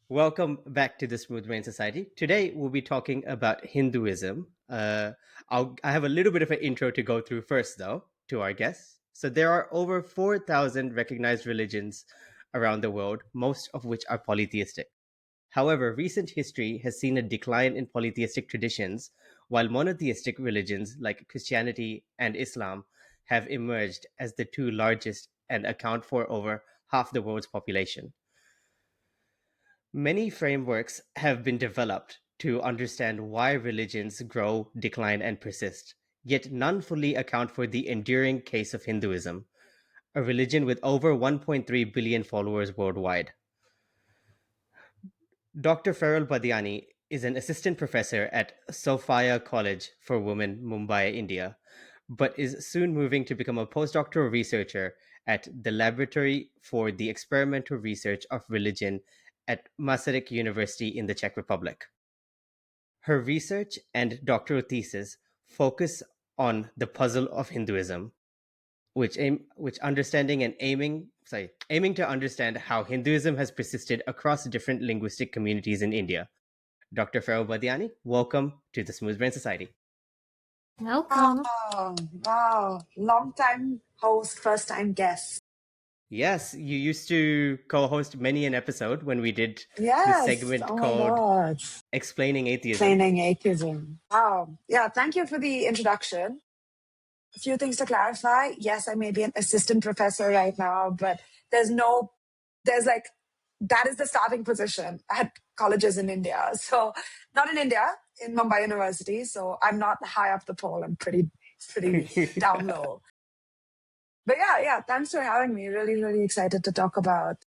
Welcome back to the Smooth Brain Society. Today we'll be talking about Hinduism. I have a little bit of an intro to go through first, though, to our guests. So there are over 4,000 recognized religions around the world, most of which are polytheistic. However, recent history has seen a decline in polytheistic traditions, while monotheistic religions like Christianity and Islam have emerged as the two largest and account for over half the world's population. Many frameworks have been developed to understand why religions grow, decline, and persist, yet none fully account for the enduring case of Hinduism, a religion with over 1.3 billion followers worldwide. Dr. Feryl Badiani is an assistant professor at Sophia College for Women, Mumbai, India, but is soon moving to become a postdoctoral researcher at the Laboratory for the Experimental Research of Religion at Masaryk University in the Czech Republic. Her research and doctoral thesis focus on the puzzle of Hinduism, which understanding and aiming to understand how Hinduism has persisted across different linguistic communities in India. Dr. Feryl Badiani, welcome to the Smooth Brain Society. Welcome. Oh, wow. Long time host, first time guest. Yes, you used to co-host many an episode when we did Yes. this segment Oh my called God. Explaining Atheism. Explaining atheism. Wow. Yeah, thank you for the introduction. A few things to clarify. Yes, I may be an assistant professor right now, but that is the starting position at colleges in India. So not in India, in Mumbai University. So I'm not high up the pole. I'm pretty down low. But yeah, thanks for having me. Really, really excited to talk about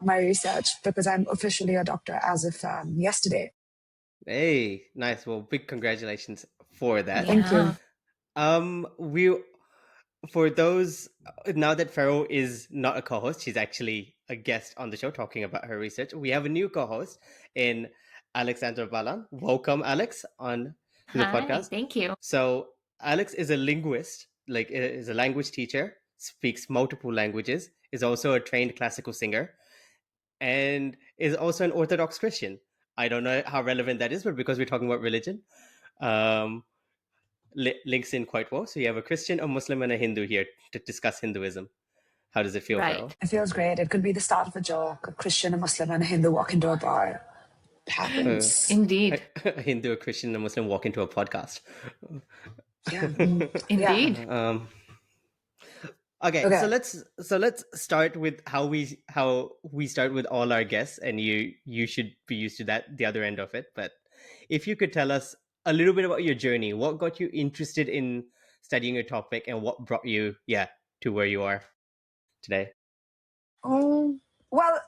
my research because I'm officially a doctor as of yesterday. Hey, nice. Well, big congratulations for that. Thank you. We for those now that Feryl is not a co-host, she's actually a guest on the show talking about her research. We have a new co-host in Alexandra Balan. Welcome, Alex, on to the Hi, podcast. thank you. So, Alex is a linguist, like is a language teacher, speaks multiple languages, is also a trained classical singer, and is also an Orthodox Christian. I don't know how relevant that is, but because we're talking about religion, um, links in quite well. So you have a Christian, a Muslim, and a Hindu here to discuss Hinduism. How does it feel, Right. Farrell? It feels great. It could be the start of a joke. A Christian, a Muslim, and a Hindu walk into a bar. It happens. Indeed. A Hindu, a Christian, and a Muslim walk into a podcast. Yeah. Indeed. Okay, so let's start with how we start with all our guests, and you should be used to that, the other end of it. But if you could tell us a little bit about your journey, what got you interested in studying your topic, and what brought you, to where you are today? Well,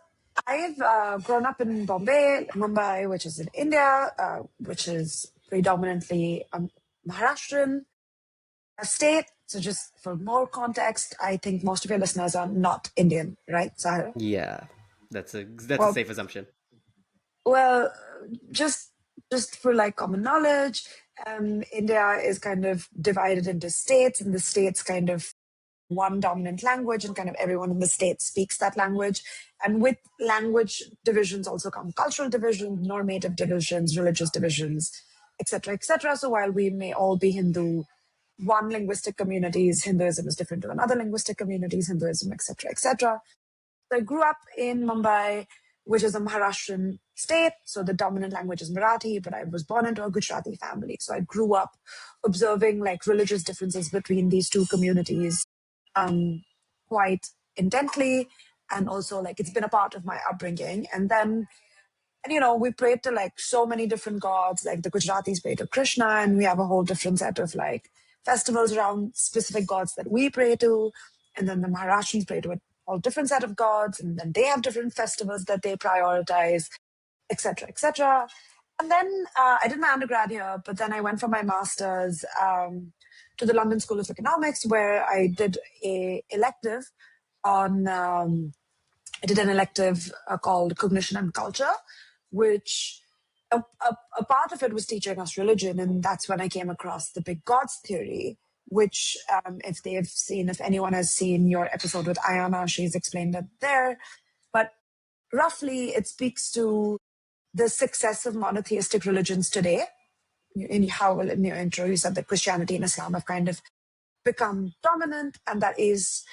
I've grown up in Mumbai, which is in India, which is predominantly Maharashtrian state. So just for more context, I think most of your listeners are not Indian, right, Sahil? Yeah, that's a safe assumption. Well, just for like common knowledge, India is kind of divided into states, and the states kind of one dominant language, and kind of everyone in the state speaks that language. And with language divisions also come cultural divisions, normative divisions, religious divisions, etc., etc. So while we may all be Hindu, one linguistic communities, Hinduism is different to another linguistic communities, Hinduism, etc., etc. So I grew up in Mumbai, which is a Maharashtrian state. So the dominant language is Marathi, but I was born into a Gujarati family. So I grew up observing like religious differences between these two communities quite intently. And also like it's been a part of my upbringing. And we prayed to like so many different gods, like the Gujaratis pray to Krishna, and we have a whole different set of like festivals around specific gods that we pray to. And then the Maharashtrians pray to a whole different set of gods, and then they have different festivals that they prioritize, etc., etc. And then I did my undergrad here, but then I went for my master's to the London School of Economics, where I did a elective on. I did an elective called Cognition and Culture, which a part of it was teaching us religion. And that's when I came across the big gods theory, which if anyone has seen your episode with Ayana, she's explained it there. But roughly, it speaks to the success of monotheistic religions today. In your intro, you said that Christianity and Islam have kind of become dominant, and that is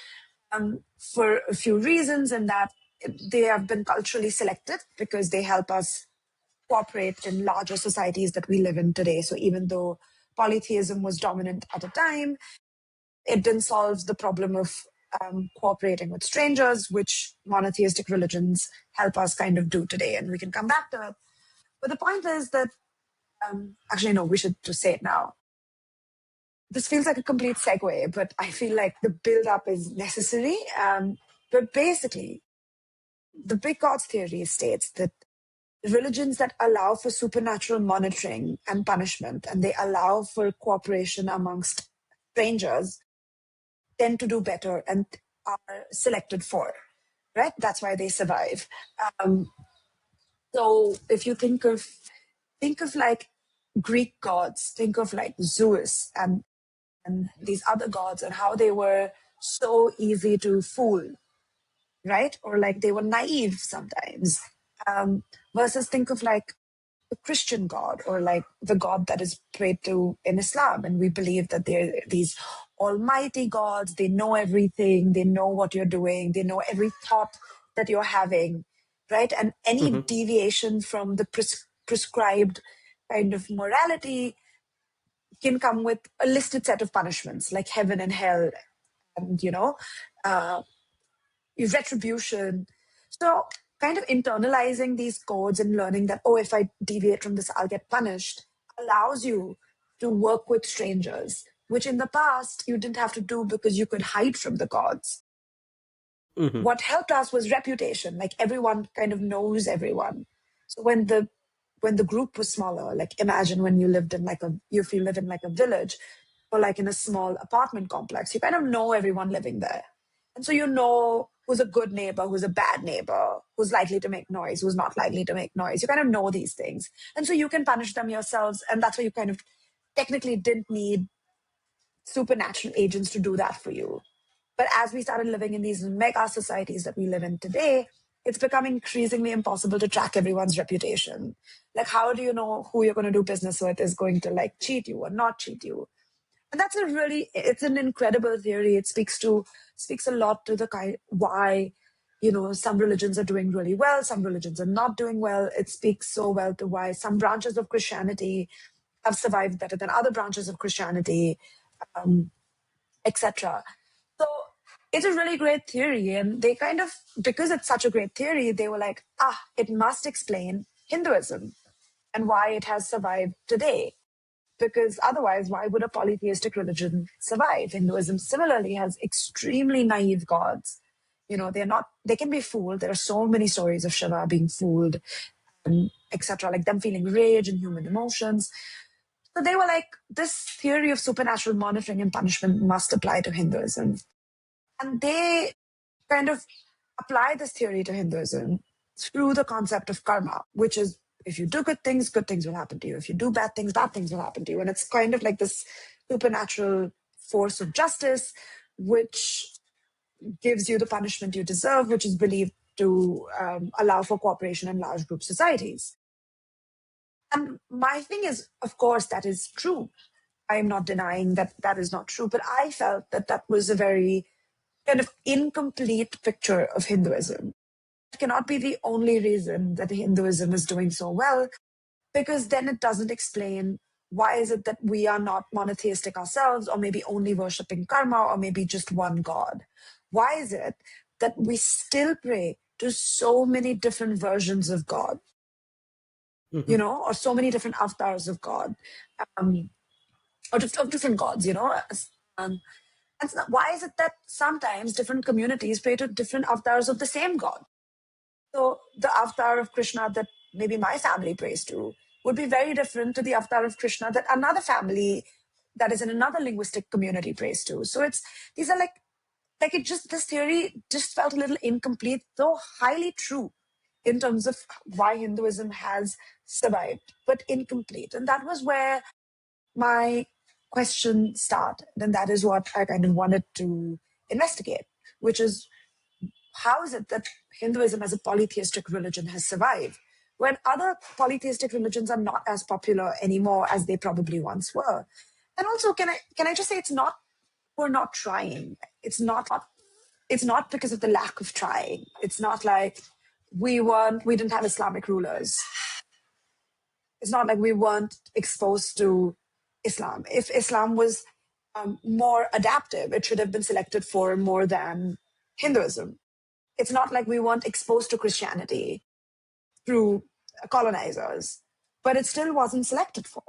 for a few reasons, and that they have been culturally selected because they help us cooperate in larger societies that we live in today. So even though polytheism was dominant at a time, it didn't solve the problem of cooperating with strangers, which monotheistic religions help us kind of do today. And we can come back to it. But the point is that, actually, no, we should just say it now. This feels like a complete segue, but I feel like the build up is necessary. But basically, the big gods theory states that religions that allow for supernatural monitoring and punishment, and they allow for cooperation amongst strangers, tend to do better and are selected for, right? That's why they survive. So if you think of like Greek gods, think of like Zeus and these other gods and how they were so easy to fool, right? Or like they were naive sometimes. Versus think of like the Christian God or like the God that is prayed to in Islam. And we believe that they're these almighty gods. They know everything. They know what you're doing. They know every thought that you're having, right? And any Mm-hmm. deviation from the prescribed kind of morality can come with a listed set of punishments like heaven and hell and, uh, retribution. So kind of internalizing these codes and learning that, oh, if I deviate from this, I'll get punished, allows you to work with strangers, which in the past you didn't have to do because you could hide from the gods. Mm-hmm. What helped us was reputation. Like everyone kind of knows everyone. So when the group was smaller, like imagine when you lived in if you live in like a village or like in a small apartment complex, you kind of know everyone living there. And so you know who's a good neighbor, who's a bad neighbor, who's likely to make noise, who's not likely to make noise. You kind of know these things. And so you can punish them yourselves. And that's why you kind of technically didn't need supernatural agents to do that for you. But as we started living in these mega societies that we live in today, it's becoming increasingly impossible to track everyone's reputation. Like, how do you know who you're going to do business with is going to like cheat you or not cheat you? And that's it's an incredible theory. It speaks a lot to the kind why, some religions are doing really well, some religions are not doing well. It speaks so well to why some branches of Christianity have survived better than other branches of Christianity, etc. So it's a really great theory. And they kind of, because it's such a great theory, they were like, it must explain Hinduism and why it has survived today. Because otherwise, why would a polytheistic religion survive? Hinduism similarly has extremely naive gods. They can be fooled. There are so many stories of Shiva being fooled, etc., like them feeling rage and human emotions. So they were like, this theory of supernatural monitoring and punishment must apply to Hinduism. And they kind of apply this theory to Hinduism through the concept of karma, which is if you do good things will happen to you. If you do bad things will happen to you. And it's kind of like this supernatural force of justice, which gives you the punishment you deserve, which is believed to allow for cooperation in large group societies. And my thing is, of course, that is true. I am not denying that that is not true, but I felt that that was a very kind of incomplete picture of Hinduism. It cannot be the only reason that Hinduism is doing so well, because then it doesn't explain why is it that we are not monotheistic ourselves, or maybe only worshipping karma, or maybe just one god. Why is it that we still pray to so many different versions of God, Mm-hmm. or so many different avatars of God, or of different gods, Um, and why is it that sometimes different communities pray to different avatars of the same God? So the avatar of Krishna that maybe my family prays to would be very different to the avatar of Krishna that another family that is in another linguistic community prays to. So these are this theory just felt a little incomplete, though highly true in terms of why Hinduism has survived, but incomplete. And that was where my question started. And that is what I kind of wanted to investigate, which is how is it that Hinduism as a polytheistic religion has survived when other polytheistic religions are not as popular anymore as they probably once were? And also, can I just say it's not we're not trying. It's not because of the lack of trying. It's not like we didn't have Islamic rulers. It's not like we weren't exposed to Islam. If Islam was more adaptive, it should have been selected for more than Hinduism. It's not like we weren't exposed to Christianity through colonizers, but it still wasn't selected for.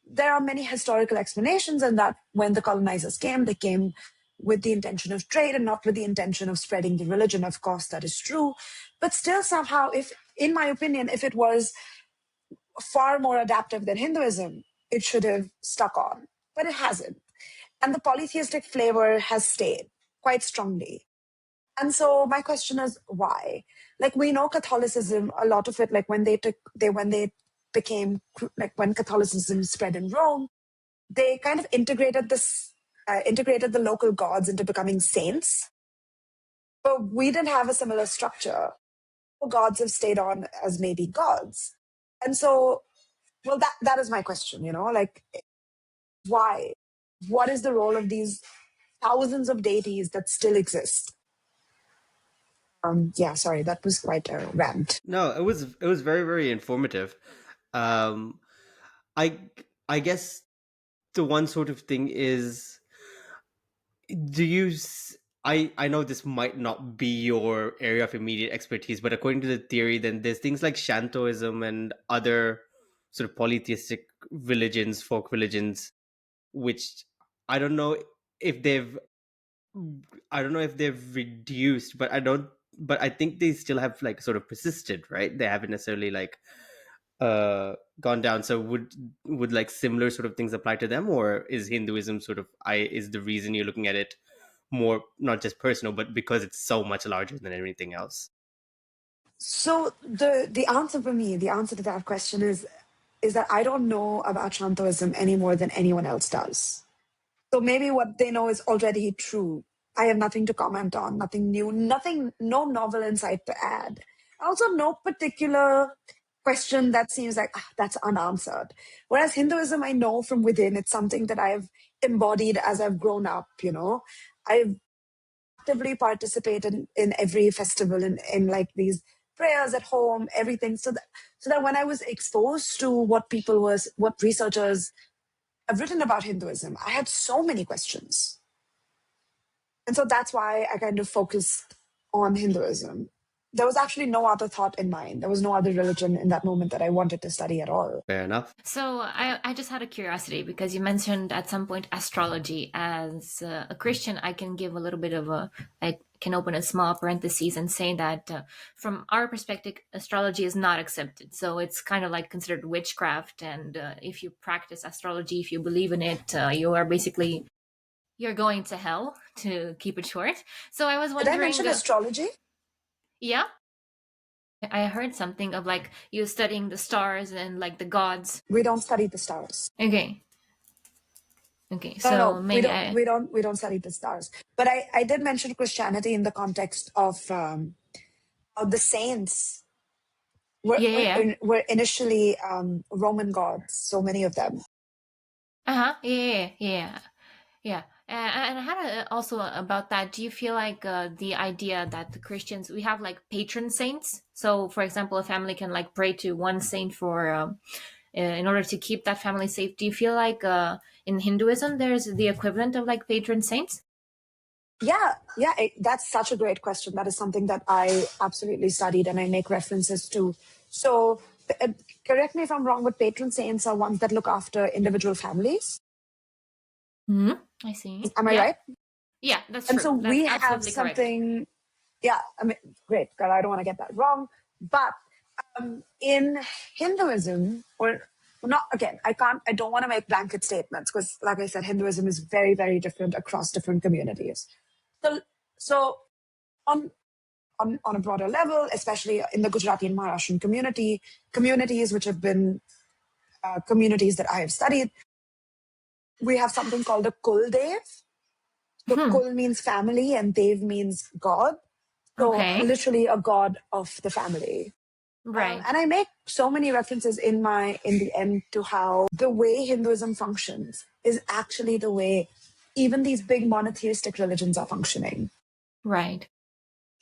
There are many historical explanations, and that when the colonizers came, they came with the intention of trade and not with the intention of spreading the religion. Of course, that is true. But still, somehow, in my opinion, if it was far more adaptive than Hinduism, it should have stuck on, but it hasn't. And the polytheistic flavor has stayed quite strongly. And so my question is why? Like, we know Catholicism, a lot of it, like when they became, like when Catholicism spread in Rome, they kind of integrated the local gods into becoming saints. But we didn't have a similar structure. Gods have stayed on as maybe gods. And so, well, that is my question, like, why? What is the role of these thousands of deities that still exist? Yeah, sorry, that was quite a rant. No, it was very, very informative. Um, I I guess the one sort of thing is, do you? I know this might not be your area of immediate expertise, but according to the theory, then there's things like Shantoism and other sort of polytheistic religions, folk religions, which I don't know if they've I don't know if they've reduced, but I think they still have like sort of persisted, right? They haven't necessarily like gone down. So would like similar sort of things apply to them, or is Hinduism sort of I is the reason you're looking at it more not just personal, but because it's so much larger than anything else? So the answer for me, the answer to that question is that I don't know about Shantoism any more than anyone else does. So maybe what they know is already true. I have nothing to comment on, nothing new, no novel insight to add. Also, no particular question that seems like that's unanswered. Whereas Hinduism, I know from within, it's something that I've embodied as I've grown up. I've actively participated in every festival, in like these prayers at home, everything. So that when I was exposed to what researchers have written about Hinduism, I had so many questions. And so that's why I kind of focused on Hinduism. There was actually no other thought in mind. There was no other religion in that moment that I wanted to study at all. Fair enough. So I just had a curiosity because you mentioned at some point astrology. As a Christian, I can give a little bit of I can open a small parentheses and say that from our perspective, astrology is not accepted. So it's kind of like considered witchcraft. And if you practice astrology, if you believe in it, you are basically, you're going to hell, to keep it short. So I was Did wondering. I mention astrology? Yeah. I heard something of like you studying the stars and like the gods. We don't study the stars. Okay. Okay. No, So we maybe don't. We don't study the stars. But I did mention Christianity in the context of the saints were yeah, yeah, yeah. were initially Roman gods. So many of them. Uh-huh. Yeah, yeah, yeah. Yeah. And I had also about that. Do you feel like the idea that the Christians, we have like patron saints? So, for example, a family can like pray to one saint for in order to keep that family safe. Do you feel like in Hinduism there's the equivalent of like patron saints? Yeah, that's such a great question. That is something that I absolutely studied and I make references to. So, correct me if I'm wrong, but patron saints are ones that look after individual families. Hmm. I see. Am I Yeah. right? Yeah, that's And true. so That's we have absolutely correct. something, yeah, I mean, great, God, I don't want to get that wrong. But in Hinduism, or not, again, I don't want to make blanket statements because, like I said, Hinduism is very, very different across different communities. So on a broader level, especially in the Gujarati and Maharashtrian communities, which have been communities that I have studied, we have something called a Kul Dev. So Hmm. Kul means family and Dev means God. So Okay. literally a god of the family. Right. And I make so many references in the end to how the way Hinduism functions is actually the way even these big monotheistic religions are functioning. Right.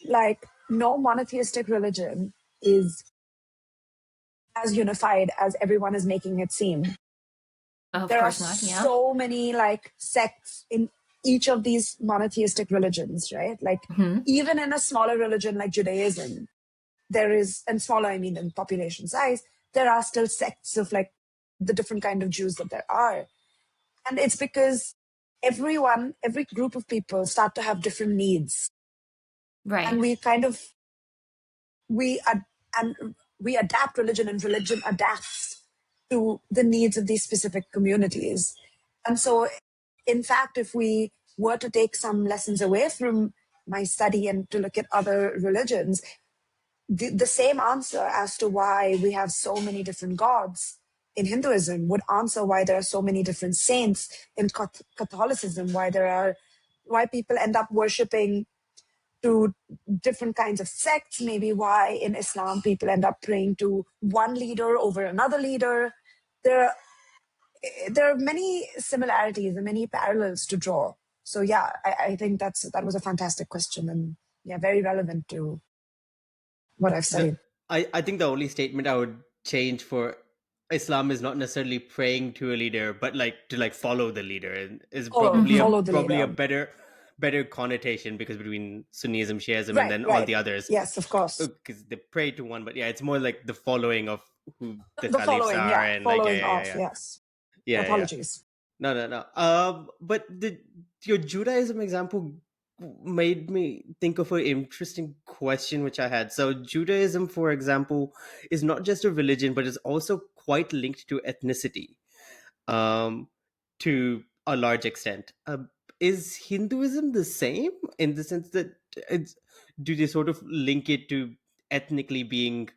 Like, no monotheistic religion is as unified as everyone is making it seem. Of There are course not. Yeah. so many like sects in each of these monotheistic religions, right? Like, even in a smaller religion like Judaism, there is, and smaller, I mean, in population size, there are still sects of like the different kind of Jews that there are. And it's because every group of people start to have different needs. Right. And we kind of, we, ad- and we adapt religion, and religion adapts to the needs of these specific communities. And so, in fact, if we were to take some lessons away from my study and to look at other religions, the same answer as to why we have so many different gods in Hinduism would answer why there are so many different saints in Catholicism, why people end up worshipping to different kinds of sects, maybe why in Islam people end up praying to one leader over another leader. There, there are many similarities and many parallels to draw. So yeah, I think that was a fantastic question, and yeah, very relevant to what I've The studied. I think the only statement I would change for Islam is not necessarily praying to a leader, but like to like follow the leader, and is probably a Follow the probably a leader. better connotation, because between Sunnism, Shiism, and Right, then all right. the others, Yes, of course. because they pray to one, but yeah, it's more like the following of who the The caliphs following, are, yeah. and like Following off, yeah, yes. yeah, yeah. Apologies. No, no, no. But your Judaism example made me think of an interesting question which I had. So Judaism, for example, is not just a religion, but is also quite linked to ethnicity, um, to a large extent. Is Hinduism the same in the sense that it's, do they sort of link it to ethnically being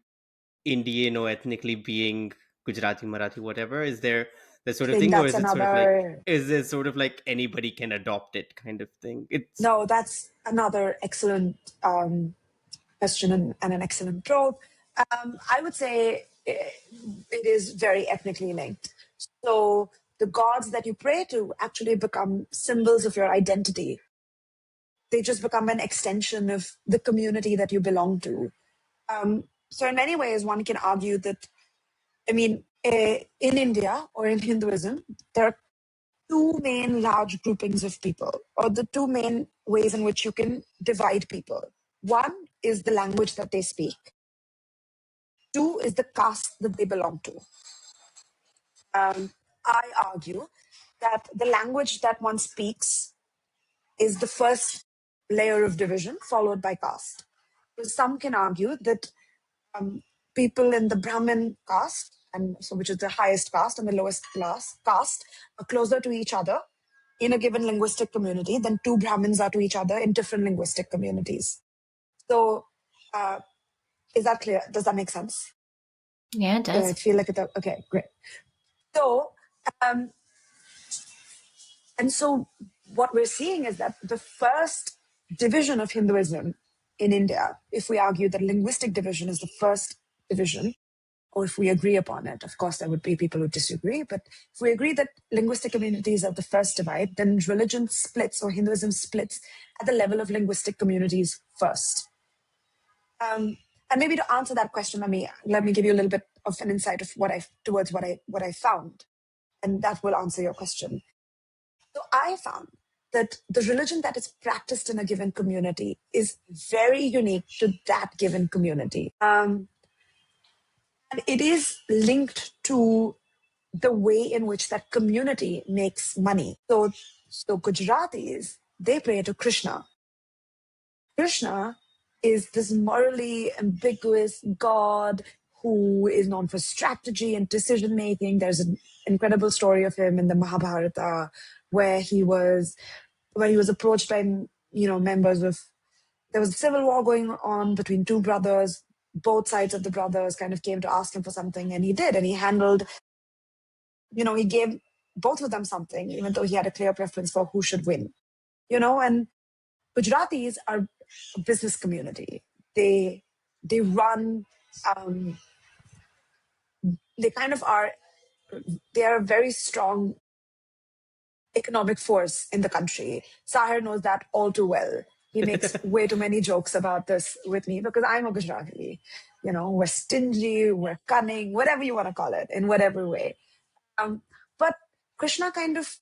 Indian or ethnically being Gujarati, Marathi, whatever? Is there that I sort of think thing, or that's is it sort of like, another, is it sort of like anybody can adopt it kind of thing? It's no, that's another excellent question, and an excellent probe. I would say it is very ethnically linked. So the gods that you pray to actually become symbols of your identity. They just become an extension of the community that you belong to. So in many ways, one can argue that, I mean, in India or in Hinduism, there are two main large groupings of people, or the two main ways in which you can divide people. One is the language that they speak. Two is the caste that they belong to. I argue that the language that one speaks is the first layer of division, followed by caste. So some can argue that people in the Brahmin caste, and so which is the highest caste and the lowest class caste, are closer to each other in a given linguistic community than two Brahmins are to each other in different linguistic communities. So, is that clear? Does that make sense? Yeah, it I does. feel like okay, great. So, and so what we're seeing is that the first division of Hinduism in India, if we argue that linguistic division is the first division, or if we agree upon it, of course, there would be people who disagree, but if we agree that linguistic communities are the first divide, then religion splits, or Hinduism splits at the level of linguistic communities first. And maybe to answer that question, let me give you a little bit of an insight of what I found, and that will answer your question. So I found that the religion that is practiced in a given community is very unique to that given community. And it is linked to the way in which that community makes money. So Gujaratis, they pray to Krishna. Krishna is this morally ambiguous god who is known for strategy and decision making. There's an incredible story of him in the Mahabharata where he was approached by members of, there was a civil war going on between two brothers. Both sides of the brothers kind of came to ask him for something, and he did, and he handled, he gave both of them something, even though he had a clear preference for who should win. And Gujaratis are a business community. They run. They kind of are. They are a very strong economic force in the country. Sahir knows that all too well. He makes way too many jokes about this with me because I'm a Gujarati. We're stingy, we're cunning, whatever you want to call it, in whatever way. But Krishna kind of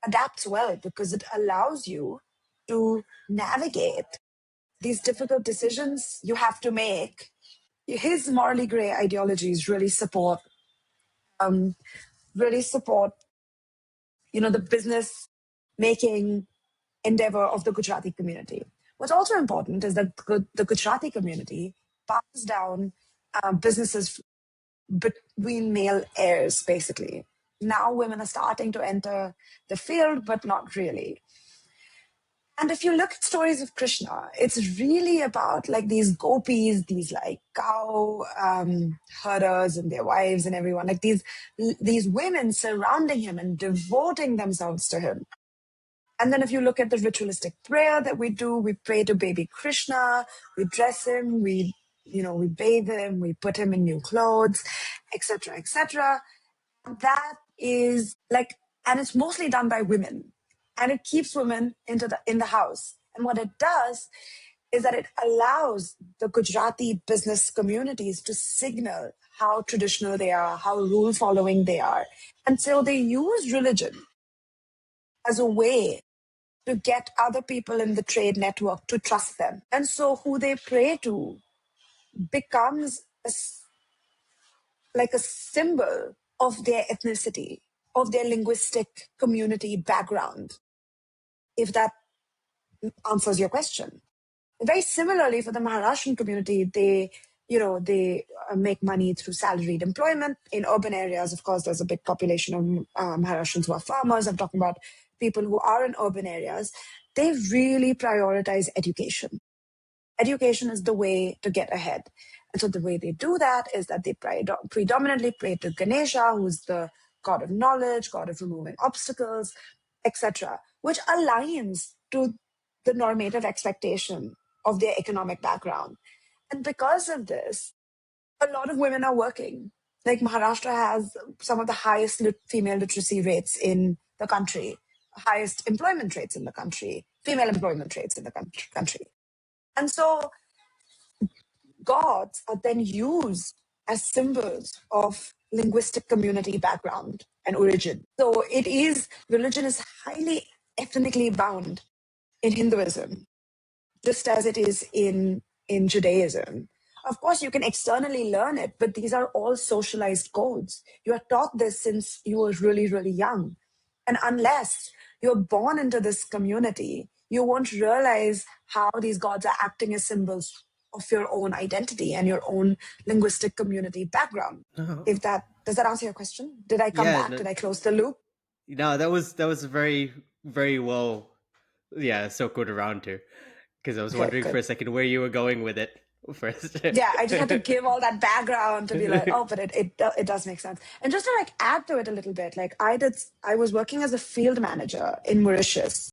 adapts well because it allows you to navigate these difficult decisions you have to make. His morally gray ideologies really support, the business making endeavor of the Gujarati community. What's also important is that the Gujarati community passes down businesses between male heirs, basically. Now women are starting to enter the field, but not really. And if you look at stories of Krishna, it's really about like these gopis, these like cow herders and their wives and everyone, like these women surrounding him and devoting themselves to him. And then if you look at the ritualistic prayer that we do, we pray to baby Krishna, we dress him, we bathe him, we put him in new clothes, etc., etc. That is like, and it's mostly done by women, and it keeps women in the house. And what it does is that it allows the Gujarati business communities to signal how traditional they are, how rule following they are. And so they use religion as a way to get other people in the trade network to trust them. And so who they pray to becomes like a symbol of their ethnicity, of their linguistic community background, if that answers your question. Very similarly, for the Maharashtrian community, they make money through salaried employment. In urban areas, of course, there's a big population of Maharashtrians who are farmers. I'm talking about people who are in urban areas. They really prioritize education. Education is the way to get ahead. And so the way they do that is that they predominantly pray to Ganesha, who's the god of knowledge, god of removing obstacles, etc., which aligns to the normative expectation of their economic background. And because of this, a lot of women are working. Like Maharashtra has some of the highest female literacy rates in the country, highest employment rates in the country, female employment rates in the country. And so gods are then used as symbols of linguistic community background and origin. So religion is highly ethnically bound in Hinduism, just as it is in Judaism. Of course, you can externally learn it, but these are all socialized codes. You are taught this since you were really, really young. And unless you're born into this community, you won't realize how these gods are acting as symbols of your own identity and your own linguistic community background. Does that answer your question? Did I come Yeah, back? Did I close the loop? no, that was very, very well, circled around to, because I was Okay, wondering for good. a second where you were going with it first. Yeah, I just had to give all that background to be like, oh, but it does make sense. And just to like add to it a little bit, like I was working as a field manager in Mauritius.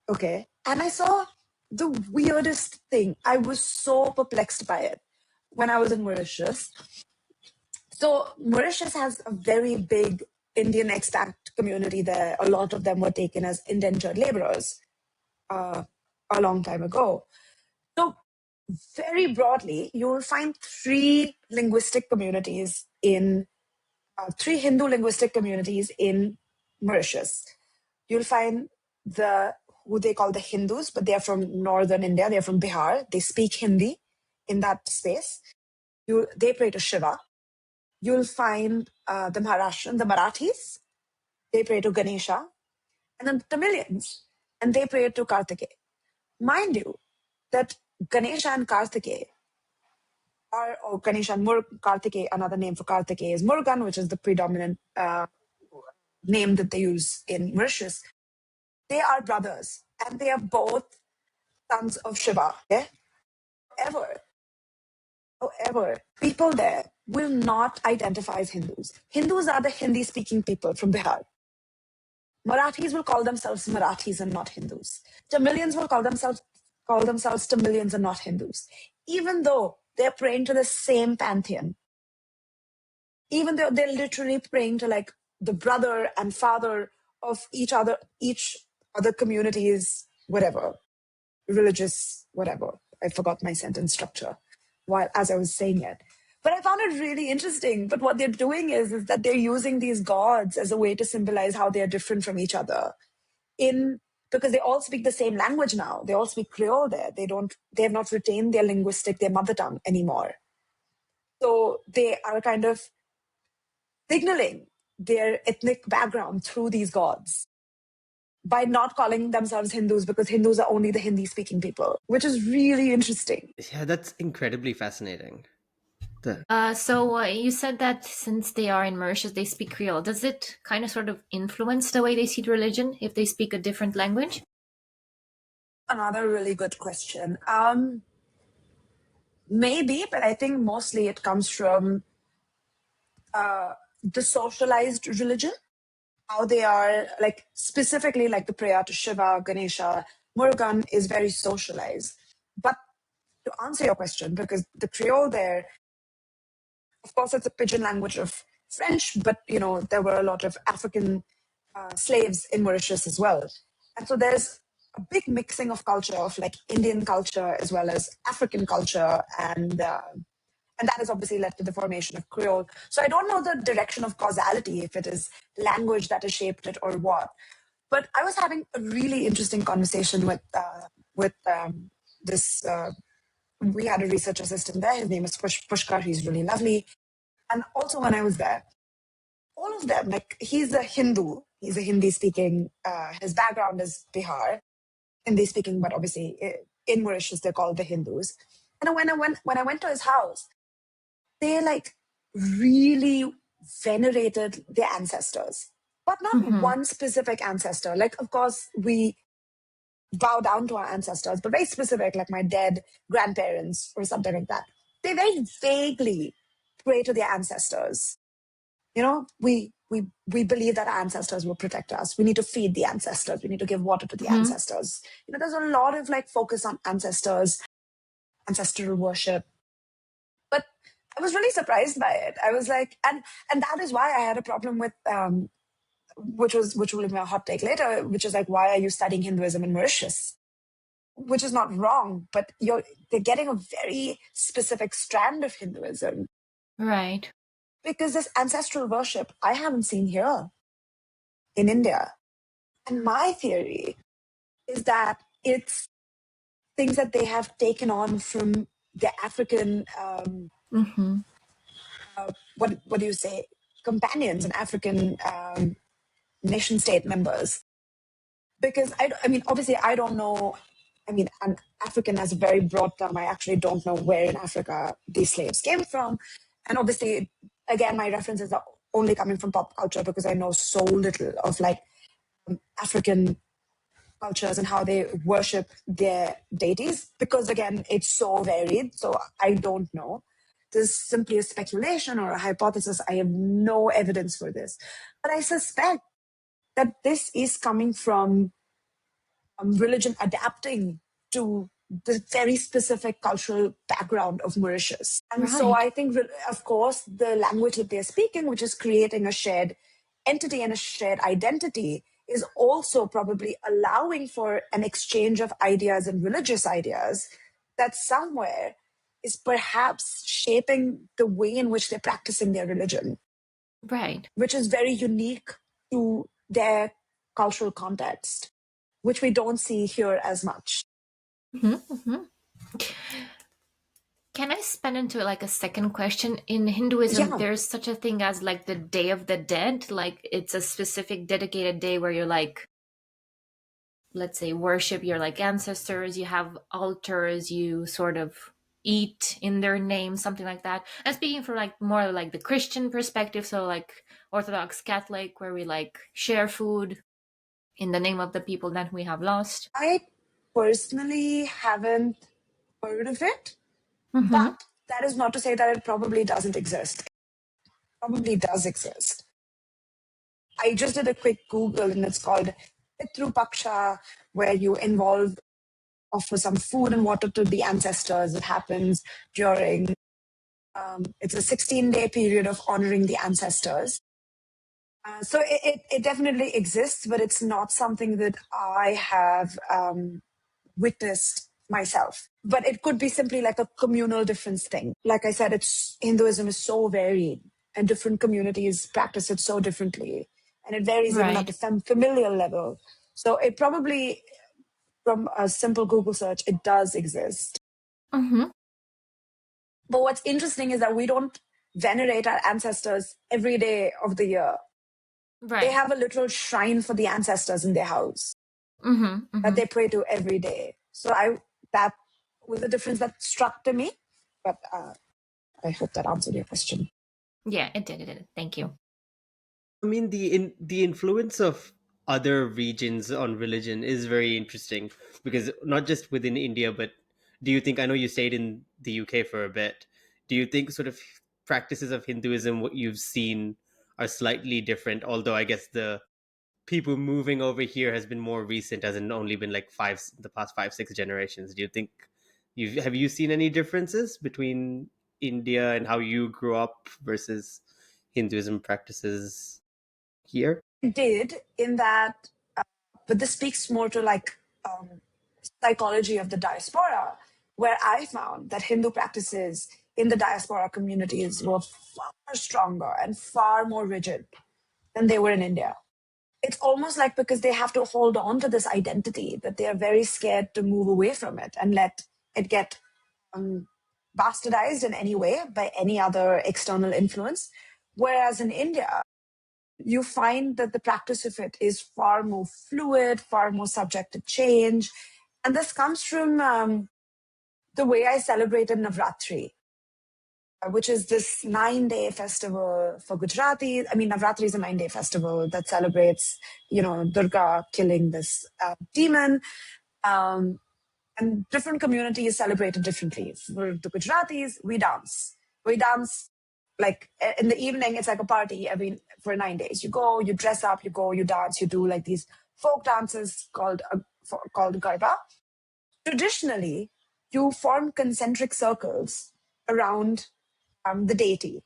Okay. And I saw the weirdest thing. I was so perplexed by it when I was in Mauritius. So Mauritius has a very big Indian expat community there. A lot of them were taken as indentured laborers a long time ago. So very broadly, you will find three linguistic communities three Hindu linguistic communities in Mauritius. You'll find who they call the Hindus, but they're from northern India. They're from Bihar. They speak Hindi in that space. They pray to Shiva. You'll find the Marathis. They pray to Ganesha. And then the Tamilians, and they pray to Kartikeya. Mind you, that Ganesha and Kartikeya or Ganesha and Kartikeya, another name for Kartikeya is Murugan, which is the predominant name that they use in Mauritius. They are brothers, and they are both sons of Shiva. Okay? However, people there will not identify as Hindus. Hindus are the Hindi-speaking people from Bihar. Marathis will call themselves Marathis and not Hindus. Tamilians will call themselves call themselves Tamilians and not Hindus, even though they're praying to the same pantheon, even though they're literally praying to like the brother and father of each other communities, whatever, religious, whatever. I forgot my sentence structure while as I was saying it. But I found it really interesting. But what they're doing is that they're using these gods as a way to symbolize how they're different from each other. Because they all speak the same language now. They all speak Creole there. They have not retained their mother tongue anymore. So they are kind of signaling their ethnic background through these gods by not calling themselves Hindus, because Hindus are only the Hindi speaking people, which is really interesting. Yeah, that's incredibly fascinating. The, So you said that since they are in Mauritius, they speak Creole. Does it kind of sort of influence the way they see religion if they speak a different language? Another really good question. Maybe, but I think mostly it comes from the socialized religion, how they are, like specifically like the prayer to Shiva, Ganesha, Murugan is very socialized. But to answer your question, because the Creole there, of course, it's a pidgin language of French, but there were a lot of African slaves in Mauritius as well, and so there's a big mixing of culture, of like Indian culture as well as African culture, and that has obviously led to the formation of Creole. So I don't know the direction of causality, if it is language that has shaped it or what. But I was having a really interesting conversation with this. We had a research assistant there. His name is Pushkar. He's really lovely. And also when I was there, all of them, like he's a Hindu. He's a Hindi speaking. His background is Bihar, Hindi speaking, but obviously in Mauritius they're called the Hindus. And when I went to his house, they like really venerated their ancestors, but not one specific ancestor. Like, of course, we bow down to our ancestors, but very specific, like my dead grandparents or something like that. They very vaguely pray to their ancestors. We believe that our ancestors will protect us. We need to feed the ancestors. We need to give water to the ancestors. There's a lot of like focus on ancestors, ancestral worship. But I was really surprised by it. I was like, and that is why I had a problem with which will be my hot take later, which is like, why are you studying Hinduism in Mauritius? Which is not wrong, but they're getting a very specific strand of Hinduism. Right. Because this ancestral worship I haven't seen here in India. And my theory is that it's things that they have taken on from the African, what do you say, companions and African nation state members. Because I mean, obviously I don't know. I mean, an African has a very broad term. I actually don't know where in Africa these slaves came from. And obviously, again, my references are only coming from pop culture because I know so little of like African cultures and how they worship their deities. Because again, it's so varied. So I don't know. This is simply a speculation or a hypothesis. I have no evidence for this. But I suspect that this is coming from religion adapting to the very specific cultural background of Mauritius. And so I think, of course, the language that they're speaking, which is creating a shared entity and a shared identity, is also probably allowing for an exchange of ideas and religious ideas that somewhere is perhaps shaping the way in which they're practicing their religion. Right. Which is very unique to their cultural context, which we don't see here as much. Can I spin into like a second question? In Hinduism, there's such a thing as like the Day of the Dead. Like it's a specific dedicated day where you're like, let's say, worship your like ancestors. You have altars. You sort of eat in their name, something like that. I'm speaking from like more like the Christian perspective, so like Orthodox Catholic, where we like share food in the name of the people that we have lost. I personally haven't heard of it, but that is not to say that it probably doesn't exist. It probably does exist. I just did a quick Google and it's called Pitru Paksha, where you involve offer some food and water to the ancestors. It happens during, it's a 16-day period of honoring the ancestors. So it definitely exists, but it's not something that I have witnessed myself. But it could be simply like a communal difference thing. Like I said, Hinduism is so varied and different communities practice it so differently. And it varies even at Right. the familial level. So it probably, from a simple Google search, it does exist. Mm-hmm. But what's interesting is that we don't venerate our ancestors every day of the year. They Right. have a literal shrine for the ancestors in their house Mm-hmm. that Mm-hmm. they pray to every day. So that was a difference that struck to me. But I hope that answered your question. Yeah, it did. It did. Thank you. I mean, the influence of other regions on religion is very interesting because not just within India, but do you think, I know you stayed in the UK for a bit, do you think sort of practices of Hinduism, what you've seen, are slightly different? Although I guess the people moving over here has been more recent, as in only been like the past 5 6 generations. Do you think you seen any differences between India and how you grew up versus Hinduism practices here? It did in that, but this speaks more to like psychology of the diaspora, where I found that Hindu practices in the diaspora communities were far stronger and far more rigid than they were in India. It's almost like because they have to hold on to this identity that they are very scared to move away from it and let it get bastardized in any way by any other external influence. Whereas in India, you find that the practice of it is far more fluid, far more subject to change. And this comes from the way I celebrated Navratri, which is this 9-day festival for Gujarati. I mean, Navratri is a 9-day festival that celebrates, Durga killing this demon. And different communities celebrate it differently. For the Gujaratis, we dance. We dance like in the evening, it's like a party for 9 days. You go, you dress up, you go, you dance, you do like these folk dances called Garba. Traditionally, you form concentric circles around the deity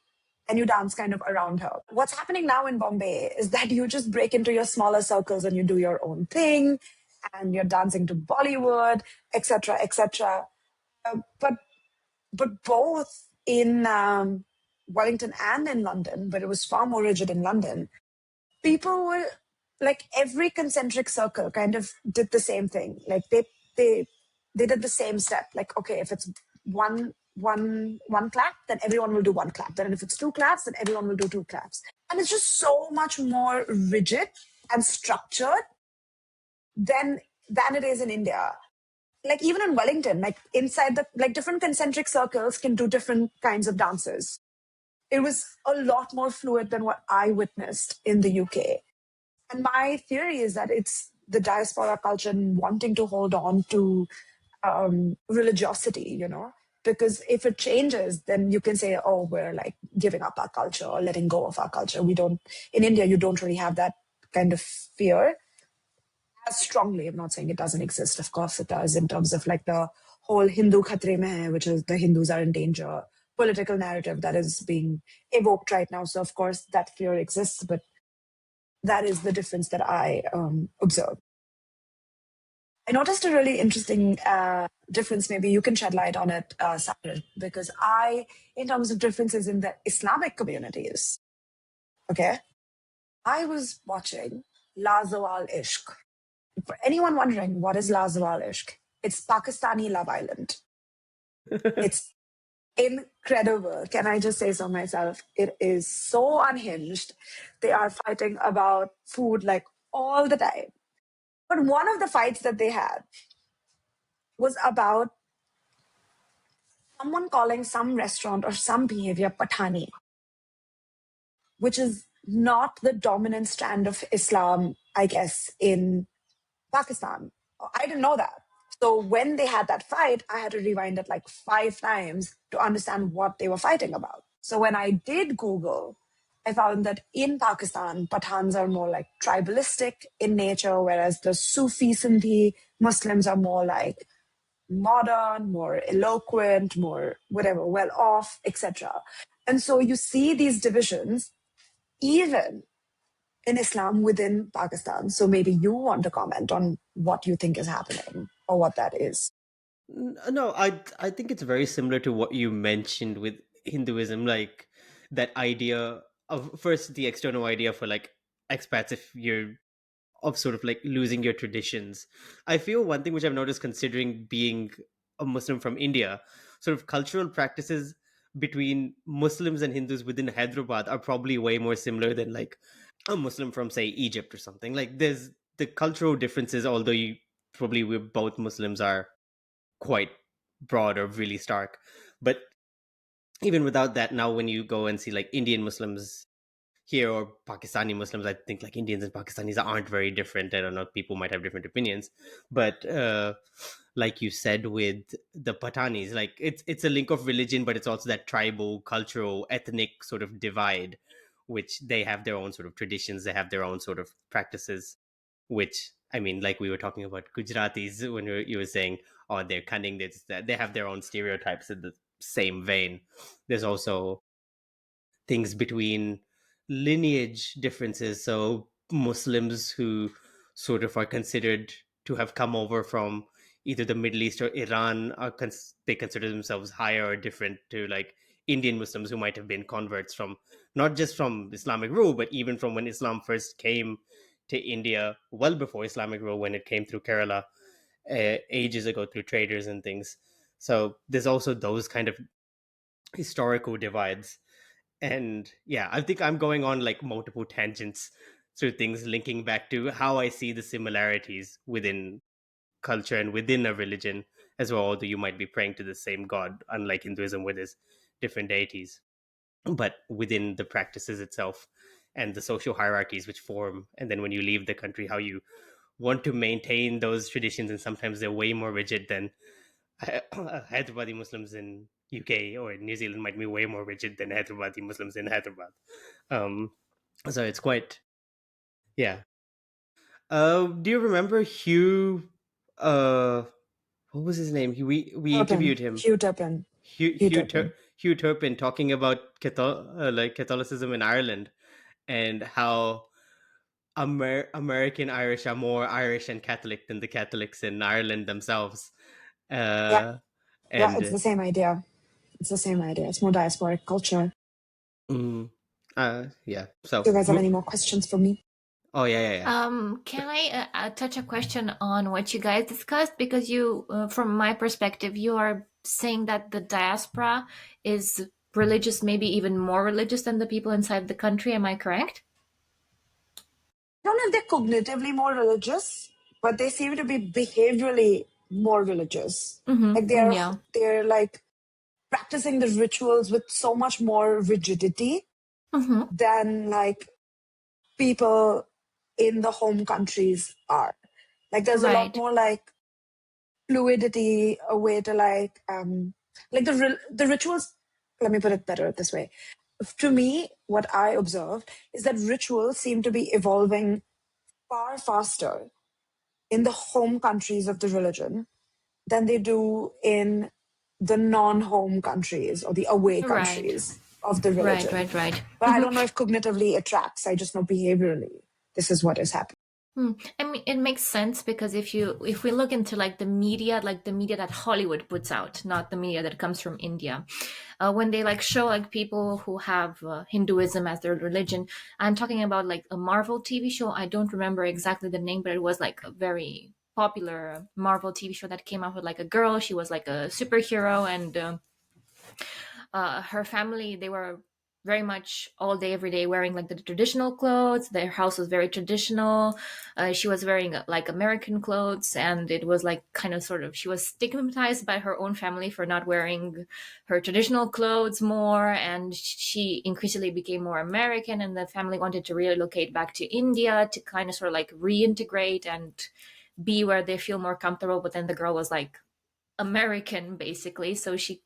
and you dance kind of around her. What's happening now in Bombay is that you just break into your smaller circles and you do your own thing and you're dancing to Bollywood, etc., etc. But both in Wellington and in London, but it was far more rigid in London, people were like every concentric circle kind of did the same thing. Like they did the same step. Like, okay, if it's one clap, then everyone will do one clap. Then if it's two claps, then everyone will do two claps. And it's just so much more rigid and structured than it is in India. Like even in Wellington, like inside different concentric circles can do different kinds of dances. It was a lot more fluid than what I witnessed in the UK. And my theory is that it's the diaspora culture wanting to hold on to religiosity, because if it changes, then you can say, oh, we're like giving up our culture or letting go of our culture. In India, you don't really have that kind of fear as strongly. I'm not saying it doesn't exist. Of course it does, in terms of like the whole Hindu khatre mein hai, which is the Hindus are in danger, political narrative that is being evoked right now. So of course that fear exists, but that is the difference that I observed. I noticed a really interesting difference. Maybe you can shed light on it, Sagar, because in terms of differences in the Islamic communities, okay, I was watching La Zawal Ishq. For anyone wondering what is La Zawal Ishq, it's Pakistani Love Island. It's incredible. Can I just say so myself? It is so unhinged. They are fighting about food like all the time. But one of the fights that they had was about someone calling some restaurant or some behavior Pathani, which is not the dominant strand of Islam, I guess, in Pakistan. I didn't know that. So when they had that fight, I had to rewind it like 5 times to understand what they were fighting about. So when I did Google, I found that in Pakistan, Pathans are more like tribalistic in nature, whereas the Sufi Sindhi Muslims are more like modern, more eloquent, more whatever, well off, etc. And so you see these divisions even in Islam within Pakistan. So maybe you want to comment on what you think is happening or what that is. No, I think it's very similar to what you mentioned with Hinduism, like that idea of first the external idea for like expats if you're of sort of like losing your traditions. I feel one thing which I've noticed considering being a Muslim from India, sort of cultural practices between Muslims and Hindus within Hyderabad are probably way more similar than like a Muslim from say Egypt or something. Like there's the cultural differences, although you probably we're both Muslims are quite broad or really stark. But even without that, now when you go and see like Indian Muslims here or Pakistani Muslims, I think like Indians and Pakistanis aren't very different. I don't know, people might have different opinions, but like you said with the Pathanis, like it's a link of religion, but it's also that tribal, cultural, ethnic sort of divide, which they have their own sort of traditions, they have their own sort of practices, which I mean, like we were talking about Gujratis when you were saying, oh, they're cunning, they have their own stereotypes in the same vein. There's also things between lineage differences. So Muslims who sort of are considered to have come over from either the Middle East or Iran are they consider themselves higher or different to like Indian Muslims who might have been converts from not just from Islamic rule, but even from when Islam first came to India, well before Islamic rule, when it came through Kerala ages ago through traders and things. So there's also those kind of historical divides. And yeah, I think I'm going on like multiple tangents through things linking back to how I see the similarities within culture and within a religion as well, although you might be praying to the same god, unlike Hinduism where there's different deities. But within the practices itself and the social hierarchies which form, and then when you leave the country, how you want to maintain those traditions, and sometimes they're way more rigid than Hyderabadi Muslims in UK or in New Zealand might be way more rigid than Hyderabadi Muslims in Hyderabad. Um, so it's quite, yeah. Do you remember Hugh? What was his name? We Turpin, interviewed him. Hugh Turpin, Hugh Hugh Hugh, Turpin. Tur- Hugh Turpin talking about like Catholicism in Ireland and how American Irish are more Irish and Catholic than the Catholics in Ireland themselves. Yeah, Uh, yeah, it's and the same idea. It's the same idea. It's more diasporic culture. mm, yeah. Do So, you guys have any more questions for me? oh yeah, yeah, yeah. Can I touch a question on what you guys discussed? Because you, from my perspective, you are saying that the diaspora is religious, maybe even more religious than the people inside the country. Am I correct? I don't know if they're cognitively more religious, but they seem to be behaviorally more religious. Like Mm-hmm. Yeah. they're like practicing the rituals with so much more rigidity Mm-hmm. than like people in the home countries are. Like there's a lot Right. more like fluidity, a way to like the rituals. Let me put it better this way. To me, what I observed is that rituals seem to be evolving far faster in the home countries of the religion than they do in the non-home countries or the away Right. countries of the Right. religion. Right. Right. But I Mm-hmm. don't know if cognitively it tracks. I just know behaviorally this is what is happening. I mean, it makes sense because if we look into like the media that Hollywood puts out, not the media that comes from India, when they like show like people who have Hinduism as their religion, I'm talking about like a Marvel TV show. I don't remember exactly the name, but it was like a very popular Marvel TV show that came out with like a girl. She was like a superhero, and her family, they were very much all day every day wearing like the traditional clothes. Their house was very traditional. She was wearing like American clothes, and it was like kind of sort of, she was stigmatized by her own family for not wearing her traditional clothes more, and she increasingly became more American, and the family wanted to relocate back to India to kind of sort of like reintegrate and be where they feel more comfortable. But then the girl was like American basically, so she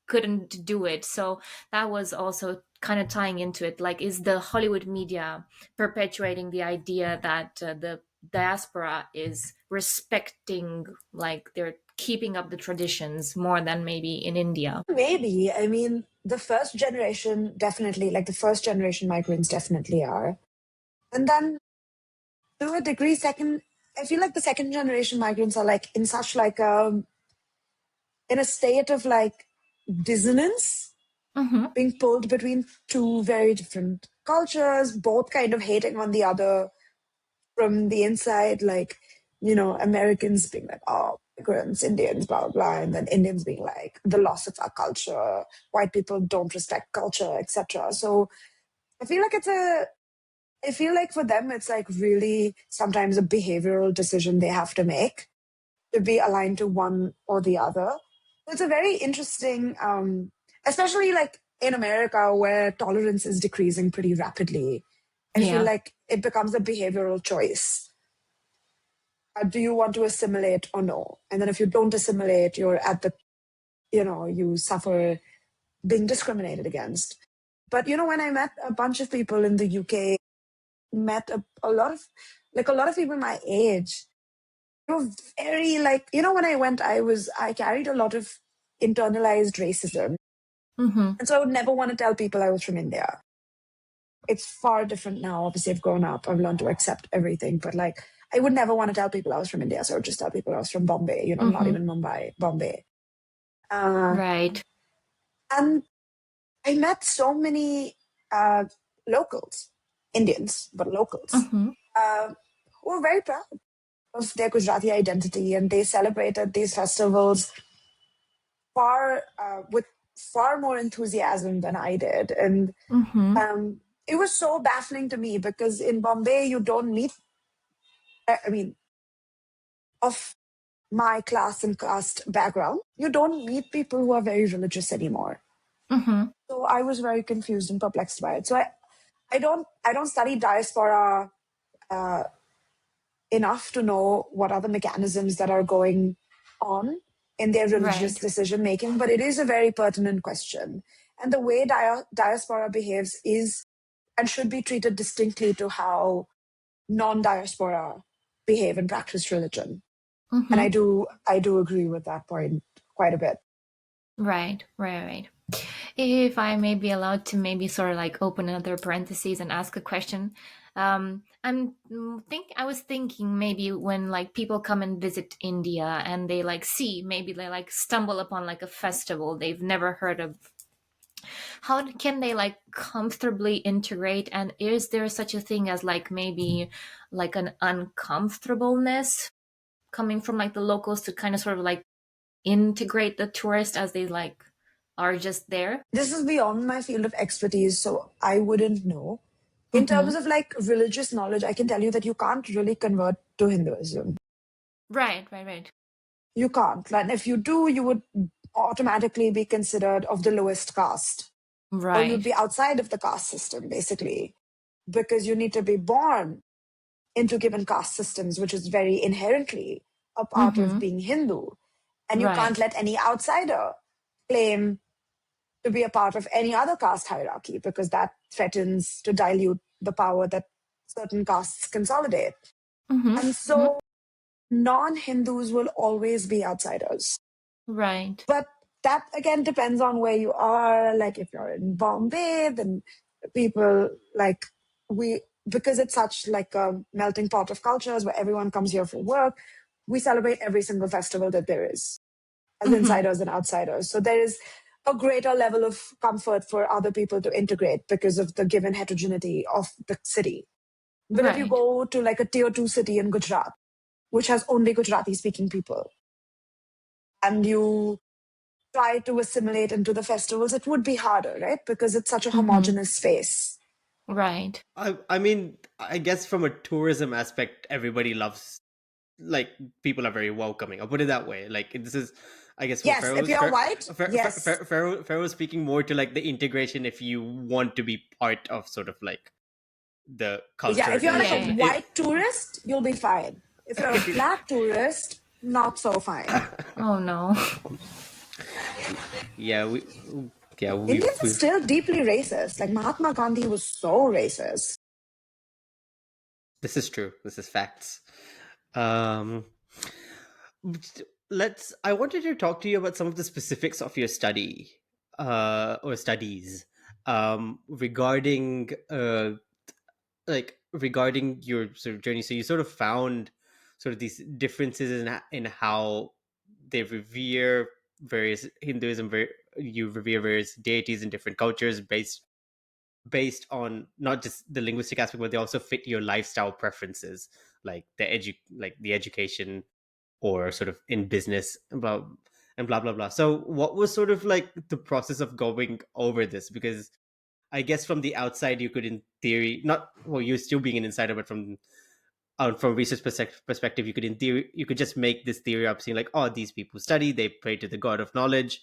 couldn't do it. So that was also kind of tying into it. Like, is the Hollywood media perpetuating the idea that the diaspora is respecting like their keeping up the traditions more than maybe in India. Maybe. I mean, the first generation definitely, like the first generation migrants definitely are. And then to a degree, I feel like the second generation migrants are like in such like in a state of like dissonance, being pulled between two very different cultures, both kind of hating on the other from the inside, like, Americans being like, oh, migrants, Indians, blah, blah, blah, and then Indians being like, the loss of our culture, white people don't respect culture, etc. So I feel like I feel like for them, it's like really sometimes a behavioral decision they have to make to be aligned to one or the other. It's a very interesting, especially like in America where tolerance is decreasing pretty rapidly. I feel like it becomes a behavioral choice. Do you want to assimilate or no? And then if you don't assimilate, you're at the, you suffer being discriminated against. But, when I met a bunch of people in the UK, met a lot of people my age, they were very like, when I went, I carried a lot of internalized racism. And so I would never want to tell people I was from India. It's far different now. Obviously, I've grown up. I've learned to accept everything. But like, I would never want to tell people I was from India. So I would just tell people I was from Bombay, not even Mumbai, Bombay. Right. And I met so many locals, Indians, but locals, who were very proud of their Gujarati identity. And they celebrated these festivals with far more enthusiasm than I did. And it was so baffling to me because in Bombay, you don't meet, of my class and caste background, you don't meet people who are very religious anymore. So I was very confused and perplexed by it. So I don't study diaspora enough to know what are the mechanisms that are going on in their religious decision making, but it is a very pertinent question. And the way diaspora behaves is and should be treated distinctly to how non-diaspora behave and practice religion. And I do agree with that point quite a bit. Right. If I may be allowed to maybe sort of like open another parentheses and ask a question, I was thinking maybe when like people come and visit India and they like maybe they like stumble upon like a festival they've never heard of. How can they like comfortably integrate? And is there such a thing as like maybe like an uncomfortableness coming from like the locals to kind of sort of like integrate the tourist as they like are just there? This is beyond my field of expertise, so I wouldn't know. In terms of like religious knowledge, I can tell you that you can't really convert to Hinduism. Right. You can't. And if you do, you would automatically be considered of the lowest caste. Or you'd be outside of the caste system, basically, because you need to be born into given caste systems, which is very inherently a part of being Hindu. And you can't let any outsider claim to be a part of any other caste hierarchy because that threatens to dilute the power that certain castes consolidate. And so non-Hindus will always be outsiders. Right. But that again depends on where you are. Like if you're in Bombay, then people like because it's such like a melting pot of cultures where everyone comes here for work, we celebrate every single festival that there is as insiders and outsiders. So there is a greater level of comfort for other people to integrate because of the given heterogeneity of the city. But if you go to like a tier 2 city in Gujarat, which has only Gujarati speaking people, and you try to assimilate into the festivals, it would be harder, right? Because it's such a homogenous space. Right. I mean, I guess from a tourism aspect, everybody loves, like, people are very welcoming. I'll put it that way. Like, this is, I guess, for Yes, if you're white, yes. Pharaoh was speaking more to like the integration if you want to be part of sort of like the culture. Yeah, if you're like a and white tourist, you'll be fine. If you're a black tourist, not so fine. Oh no. Indians are still deeply racist. Like Mahatma Gandhi was so racist. This is true. This is facts. Um, I wanted to talk to you about some of the specifics of your study, or studies, regarding regarding your sort of journey. So you sort of found sort of these differences in how they revere various Hinduism. You revere various deities in different cultures based on not just the linguistic aspect, but they also fit your lifestyle preferences, like the education, or sort of in business, and blah blah blah. So what was sort of like the process of going over this? Because I guess from the outside you could, in theory, not, well, you're still being an insider, but from research perspective, you could, in theory, you could just make this theory up, saying like, oh, these people study, they pray to the god of knowledge.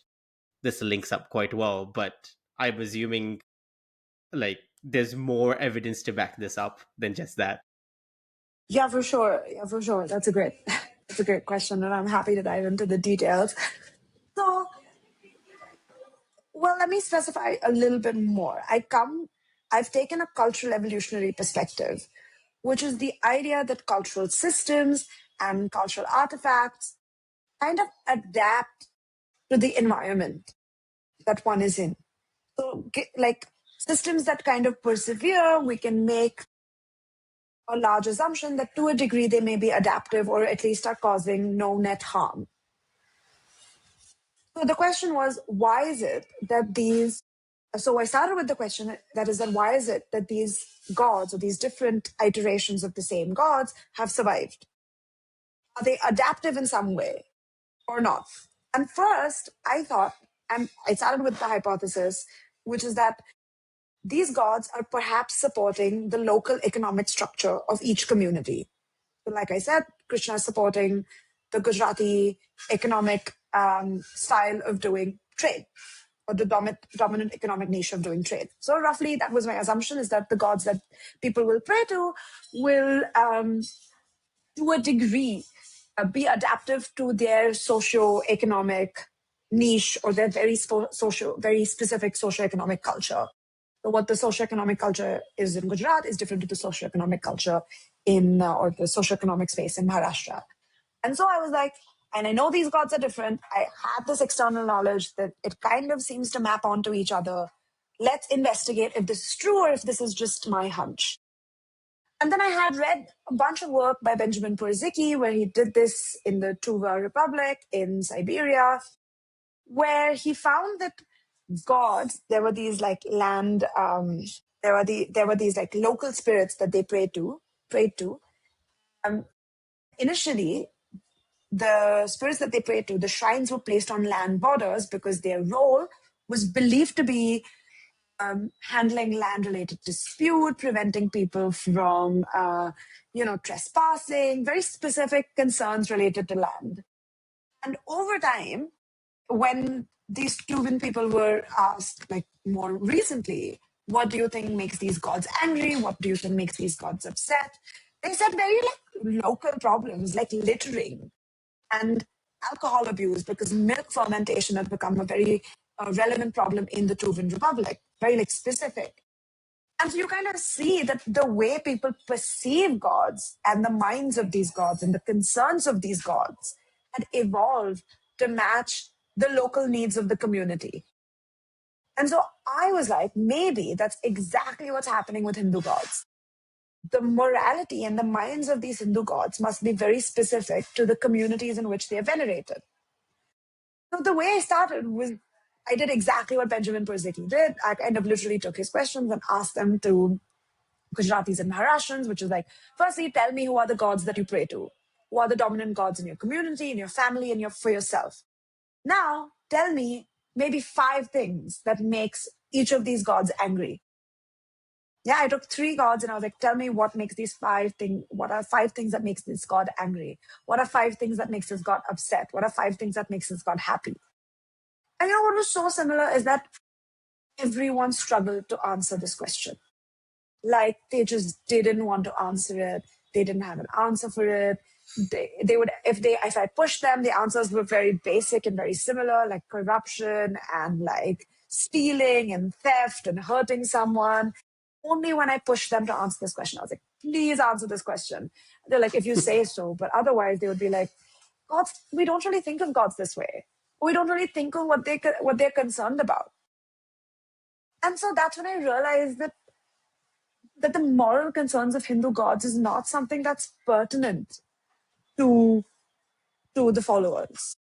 This links up quite well, but I'm assuming like there's more evidence to back this up than just that. Yeah, for sure. Yeah, for sure. That's a great question, and I'm happy to dive into the details. So, well, let me specify a little bit more. I've taken a cultural evolutionary perspective, which is the idea that cultural systems and cultural artifacts kind of adapt to the environment that one is in. So, like systems that kind of persevere, we can make a large assumption that to a degree they may be adaptive or at least are causing no net harm. So the question was, why is it that these? So I started with the question that is that why is it that these gods or these different iterations of the same gods have survived? Are they adaptive in some way or not? And first, I thought, and I started with the hypothesis, which is that these gods are perhaps supporting the local economic structure of each community. So like I said, Krishna is supporting the Gujarati economic style of doing trade, or the dominant economic niche of doing trade. So roughly, that was my assumption, is that the gods that people will pray to will, to a degree, be adaptive to their socio-economic niche or their very specific socio-economic culture. So what the socioeconomic culture is in Gujarat is different to the socioeconomic culture in, or the socioeconomic space in Maharashtra. And so I was like, and I know these gods are different. I had this external knowledge that it kind of seems to map onto each other. Let's investigate if this is true or if this is just my hunch. And then I had read a bunch of work by Benjamin Purzicki, where he did this in the Tuva Republic in Siberia, where he found that gods, there were these like there were these like local spirits that they prayed to. Initially, the spirits that they prayed to, the shrines were placed on land borders because their role was believed to be handling land-related dispute, preventing people from, trespassing, very specific concerns related to land. And over time, when these Tuvan people were asked, like more recently, what do you think makes these gods angry? What do you think makes these gods upset? They said very like local problems, like littering and alcohol abuse, because milk fermentation had become a very relevant problem in the Tuvan Republic, very like specific. And so you kind of see that the way people perceive gods and the minds of these gods and the concerns of these gods had evolved to match the local needs of the community. And so I was like, maybe that's exactly what's happening with Hindu gods. The morality and the minds of these Hindu gods must be very specific to the communities in which they are venerated. So the way I started was, I did exactly what Benjamin Purzicki did. I kind of literally took his questions and asked them to Gujaratis and Maharashtrians, which is like, firstly, tell me who are the gods that you pray to? Who are the dominant gods in your community, in your family, and for yourself? Now, tell me maybe 5 things that makes each of these gods angry. Yeah, I took 3 gods and I was like, tell me what makes these 5 things, what are 5 things that makes this god angry? What are 5 things that makes this god upset? What are 5 things that makes this god happy? And you know what was so similar is that everyone struggled to answer this question. Like they just didn't want to answer it. They didn't have an answer for it. They would, if I pushed them, the answers were very basic and very similar, like corruption and like stealing and theft and hurting someone. Only when I pushed them to answer this question, I was like, please answer this question. They're like, if you say so, but otherwise they would be like, gods, we don't really think of gods this way. We don't really think of what they're concerned about. And so that's when I realized that the moral concerns of Hindu gods is not something that's pertinent to the followers.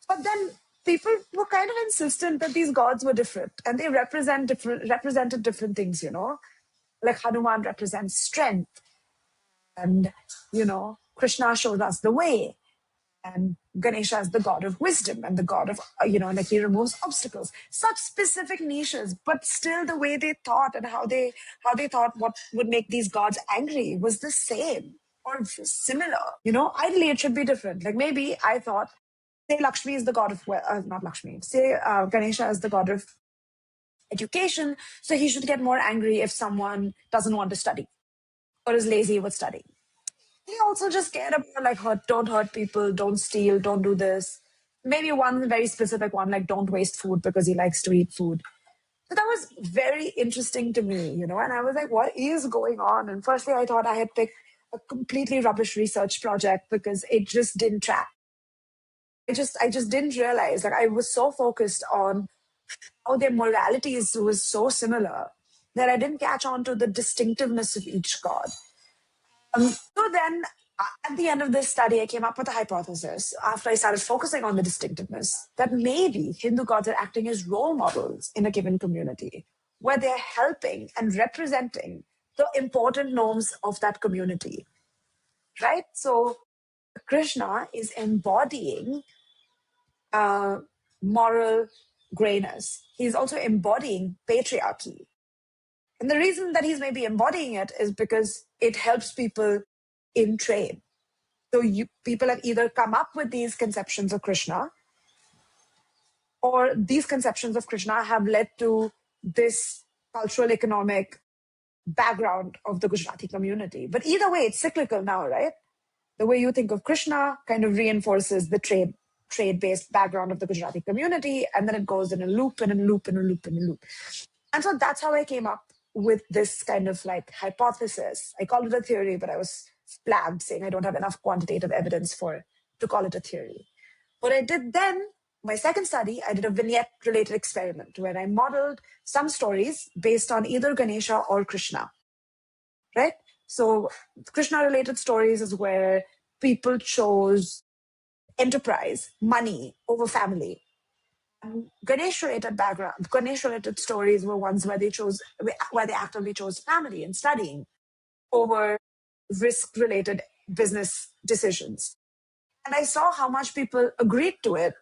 But then people were kind of insistent that these gods were different, and they represented different things, Like Hanuman represents strength, and Krishna shows us the way, and Ganesha is the god of wisdom and the god of like he removes obstacles. Such specific niches, but still the way they thought and how they thought what would make these gods angry was the same or similar. Ideally it should be different. Like maybe I thought, say Lakshmi is the god of not Lakshmi. Say Ganesha is the god of education, so he should get more angry if someone doesn't want to study or is lazy with studying. He also just cared about like don't hurt people, don't steal, don't do this. Maybe one very specific one, like don't waste food because he likes to eat food. So that was very interesting to me, and I was like, what is going on? And firstly, I thought I had picked a completely rubbish research project because it just didn't track. I just didn't realize, like I was so focused on how their moralities was so similar that I didn't catch on to the distinctiveness of each god. So then, at the end of this study, I came up with a hypothesis after I started focusing on the distinctiveness that maybe Hindu gods are acting as role models in a given community, where they're helping and representing the important norms of that community, right? So Krishna is embodying moral grayness. He's also embodying patriarchy. And the reason that he's maybe embodying it is because it helps people in trade. So people have either come up with these conceptions of Krishna, or these conceptions of Krishna have led to this cultural, economic background of the Gujarati community. But either way, it's cyclical now, right? The way you think of Krishna kind of reinforces the trade-based background of the Gujarati community, and then it goes in a loop and a loop and a loop and a loop. And so that's how I came up with this kind of like hypothesis. I called it a theory, but I was flagged saying I don't have enough quantitative evidence to call it a theory. What I did then, my second study, I did a vignette-related experiment where I modeled some stories based on either Ganesha or Krishna, right? So Krishna-related stories is where people chose enterprise, money over family. Ganesh-related stories were ones where they actively chose family and studying over risk-related business decisions. And I saw how much people agreed to it,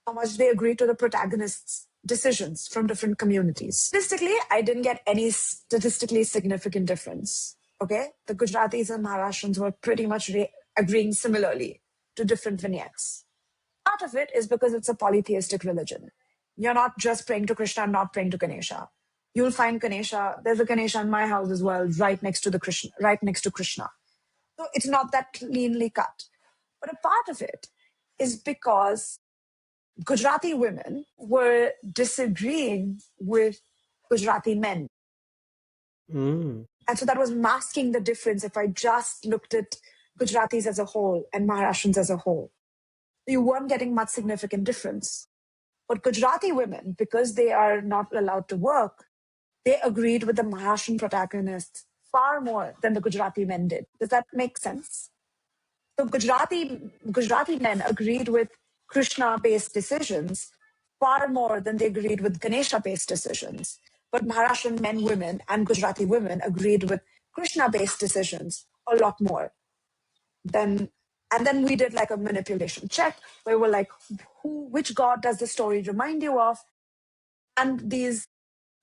how much they agreed to the protagonists' decisions from different communities. Statistically, I didn't get any statistically significant difference. Okay? The Gujaratis and Maharashtrians were pretty much agreeing similarly to different vignettes. Part of it is because it's a polytheistic religion. You're not just praying to Krishna, not praying to Ganesha. You'll find Ganesha. There's a Ganesha in my house as well, right next to Krishna. So it's not that cleanly cut. But a part of it is because Gujarati women were disagreeing with Gujarati men. Mm. And so that was masking the difference if I just looked at Gujaratis as a whole and Maharashtrians as a whole. You weren't getting much significant difference. But Gujarati women, because they are not allowed to work, they agreed with the Maharashtrian protagonists far more than the Gujarati men did. Does that make sense? So Gujarati men agreed with Krishna-based decisions far more than they agreed with Ganesha-based decisions. But Maharashtrian men, women, and Gujarati women agreed with Krishna-based decisions a lot more. And then we did like a manipulation check where we're like, which god does the story remind you of? And these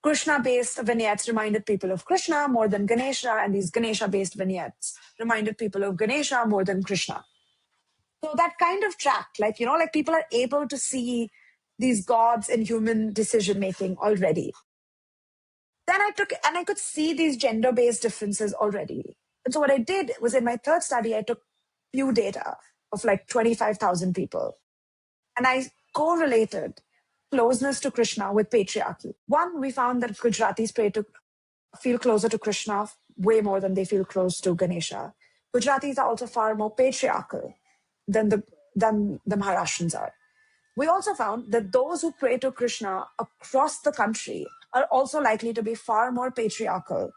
Krishna-based vignettes reminded people of Krishna more than Ganesha, and these Ganesha-based vignettes reminded people of Ganesha more than Krishna. So that kind of tracked, like people are able to see these gods in human decision-making already. Then I could see these gender-based differences already. And so what I did was in my third study, I took few data of like 25,000 people. And I correlated closeness to Krishna with patriarchy. One, we found that Gujaratis feel closer to Krishna way more than they feel close to Ganesha. Gujaratis are also far more patriarchal than the than the Maharashtrians are. We also found that those who pray to Krishna across the country are also likely to be far more patriarchal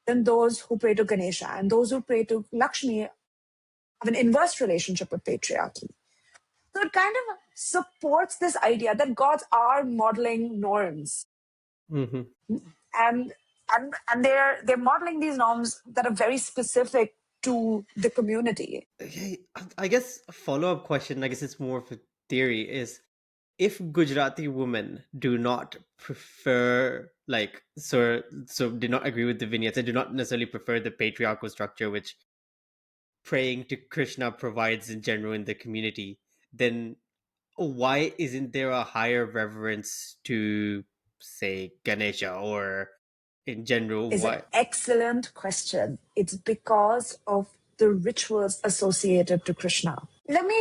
than those who pray to Ganesha. And those who pray to Lakshmi have an inverse relationship with patriarchy. So it kind of supports this idea that gods are modeling norms. Mm-hmm. And they're modeling these norms that are very specific to the community. Okay, I guess a follow-up question, I guess it's more of a theory, is if Gujarati women do not prefer, like, so do not agree with the vignettes and do not necessarily prefer the patriarchal structure which praying to Krishna provides in general in the community, then why isn't there a higher reverence to, say, Ganesha, or in general, Is an why? excellent question. It's because of the rituals associated to Krishna. Let me,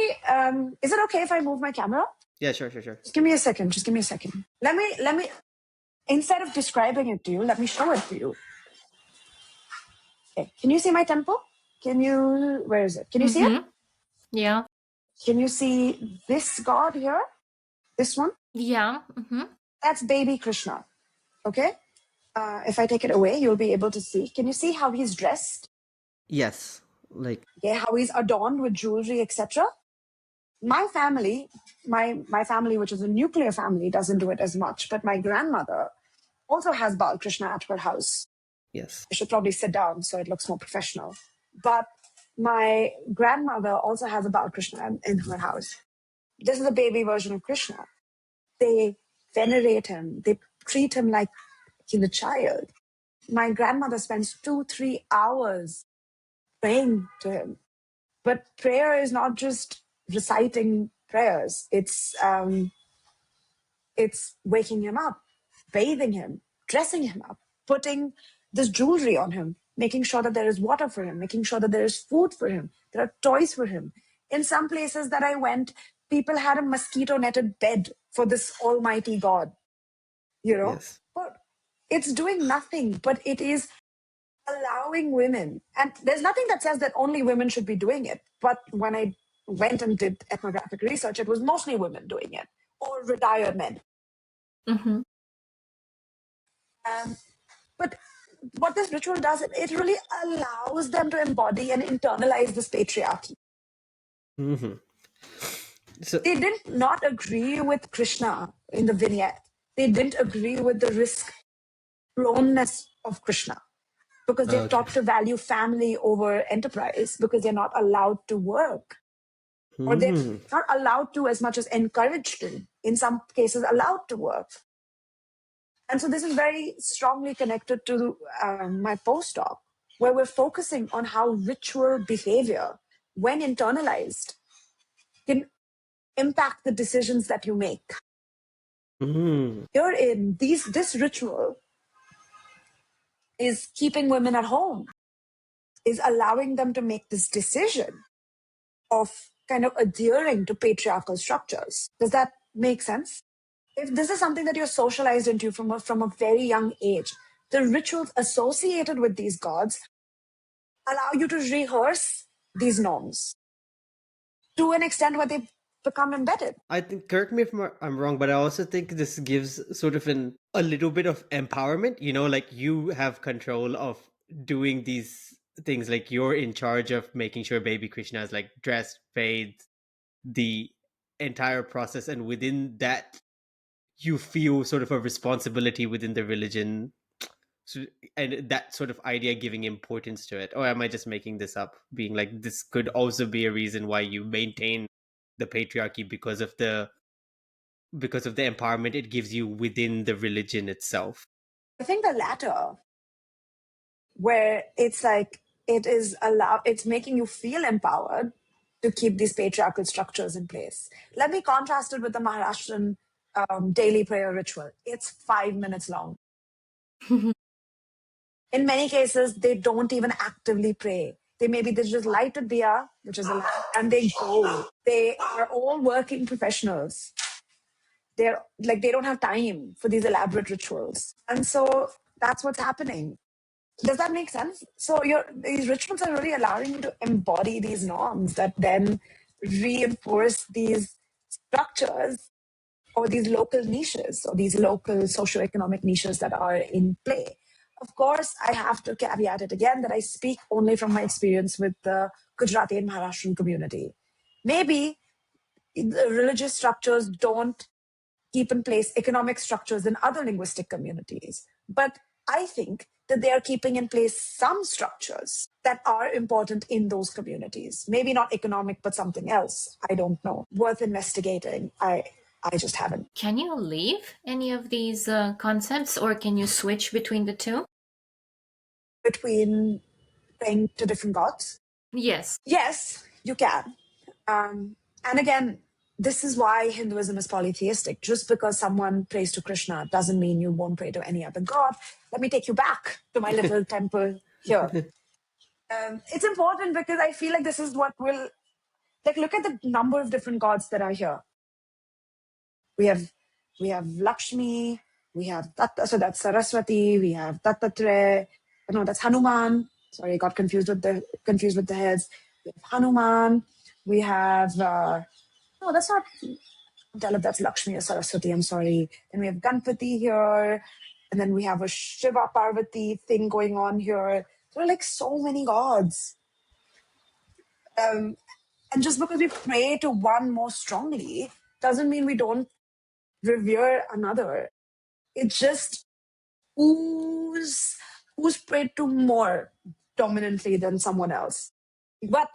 is it okay if I move my camera? Yeah, sure. Just give me a second. Let me, instead of describing it to you, let me show it to you. Okay. Can you see my temple? Where is it? Can you see it? Yeah. Can you see this god here? This one? Yeah. That's baby Krishna. Okay. If I take it away, you'll be able to see. Can you see how he's dressed? Yes, like, Yeah, how he's adorned with jewelry, etc. My family, my family, which is a nuclear family, doesn't do it as much. But my grandmother also has Bal Krishna at her house. yes. I should probably sit down so it looks more professional. But my grandmother also has a Bal Krishna in her house. This is a baby version of Krishna. They venerate him. They treat him like he's a child. My grandmother spends 2-3 hours praying to him. But prayer is not just reciting prayers. It's waking him up, bathing him, dressing him up, putting this jewelry on him, making sure that there is water for him, making sure that there is food for him, there are toys for him. In some places that I went, people had a mosquito netted bed for this almighty God, Yes. But it's doing nothing, but it is allowing women. And there's nothing that says that only women should be doing it. But when I went and did ethnographic research, it was mostly women doing it or retired men. But what this ritual does, it really allows them to embody and internalize this patriarchy. Mm-hmm. So They did not agree with Krishna in the vignette. They didn't agree with the risk proneness of Krishna because they're taught to value family over enterprise because they're not allowed to work. Or they're not allowed to as much as encouraged to, in some cases, allowed to work. And so this is very strongly connected to my postdoc, where we're focusing on how ritual behavior, when internalized, can impact the decisions that you make. Herein, this ritual is keeping women at home, is allowing them to make this decision of kind of adhering to patriarchal structures. Does that make sense? If this is something that you're socialized into from a very young age, the rituals associated with these gods allow you to rehearse these norms to an extent where they become embedded. I think, correct me if I'm wrong, but I also think this gives sort of a little bit of empowerment. Like, you have control of doing these things. Like, you're in charge of making sure baby Krishna is like dressed, bathed, the entire process, and within that, you feel sort of a responsibility within the religion. So, and that sort of idea giving importance to it. Or am I just making this up? Being like, this could also be a reason why you maintain the patriarchy because of the empowerment it gives you within the religion itself. I think the latter, where it's like it's making you feel empowered to keep these patriarchal structures in place. Let me contrast it with the Maharashtrian daily prayer ritual. It's 5 minutes long. In many cases, they don't even actively pray. They just light a diya, which is a lamp, and they go. They are all working professionals. They don't have time for these elaborate rituals. And so that's what's happening. Does that make sense? So these rituals are really allowing you to embody these norms that then reinforce these structures or these local niches or these local socioeconomic niches that are in play. Of course, I have to caveat it again that I speak only from my experience with the Gujarati and Maharashtrian community. Maybe the religious structures don't keep in place economic structures in other linguistic communities. But I think that they are keeping in place some structures that are important in those communities. Maybe not economic, but something else. I don't know. Worth investigating. I just haven't. Can you leave any of these concepts, or can you switch between the two? Between praying to different gods? Yes. Yes, you can. And again, this is why Hinduism is polytheistic. Just because someone prays to Krishna doesn't mean you won't pray to any other god. Let me take you back to my little temple here. It's important because I feel like this is what will, like, look at the number of different gods that are here. We have Lakshmi, we have Datta, so that's Saraswati, we have Dattatreya, no, that's Hanuman. Sorry, I got confused with the heads. We have Hanuman, we have no, that's not, tell if that's Lakshmi or Saraswati, I'm sorry. Then we have Ganpati here, and then we have a Shiva Parvati thing going on here. There are like so many gods. And just because we pray to one more strongly doesn't mean we don't revere another. It's just who's prayed to more dominantly than someone else. But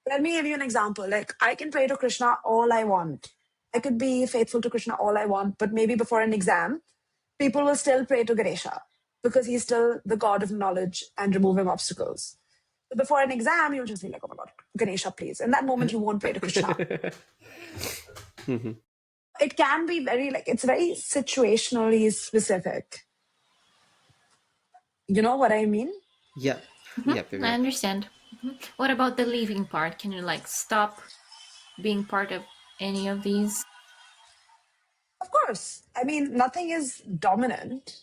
let me give you an example. Like, I can pray to Krishna all I want. I could be faithful to Krishna all I want, but maybe before an exam, people will still pray to Ganesha because he's still the god of knowledge and removing obstacles. So before an exam, you'll just be like, oh my God, Ganesha, please. In that moment, you won't pray to Krishna. It can be it's very situationally specific. You know what I mean? Yeah. I understand. What about the leaving part? Can you stop being part of any of these? Of course. I mean, nothing is dominant.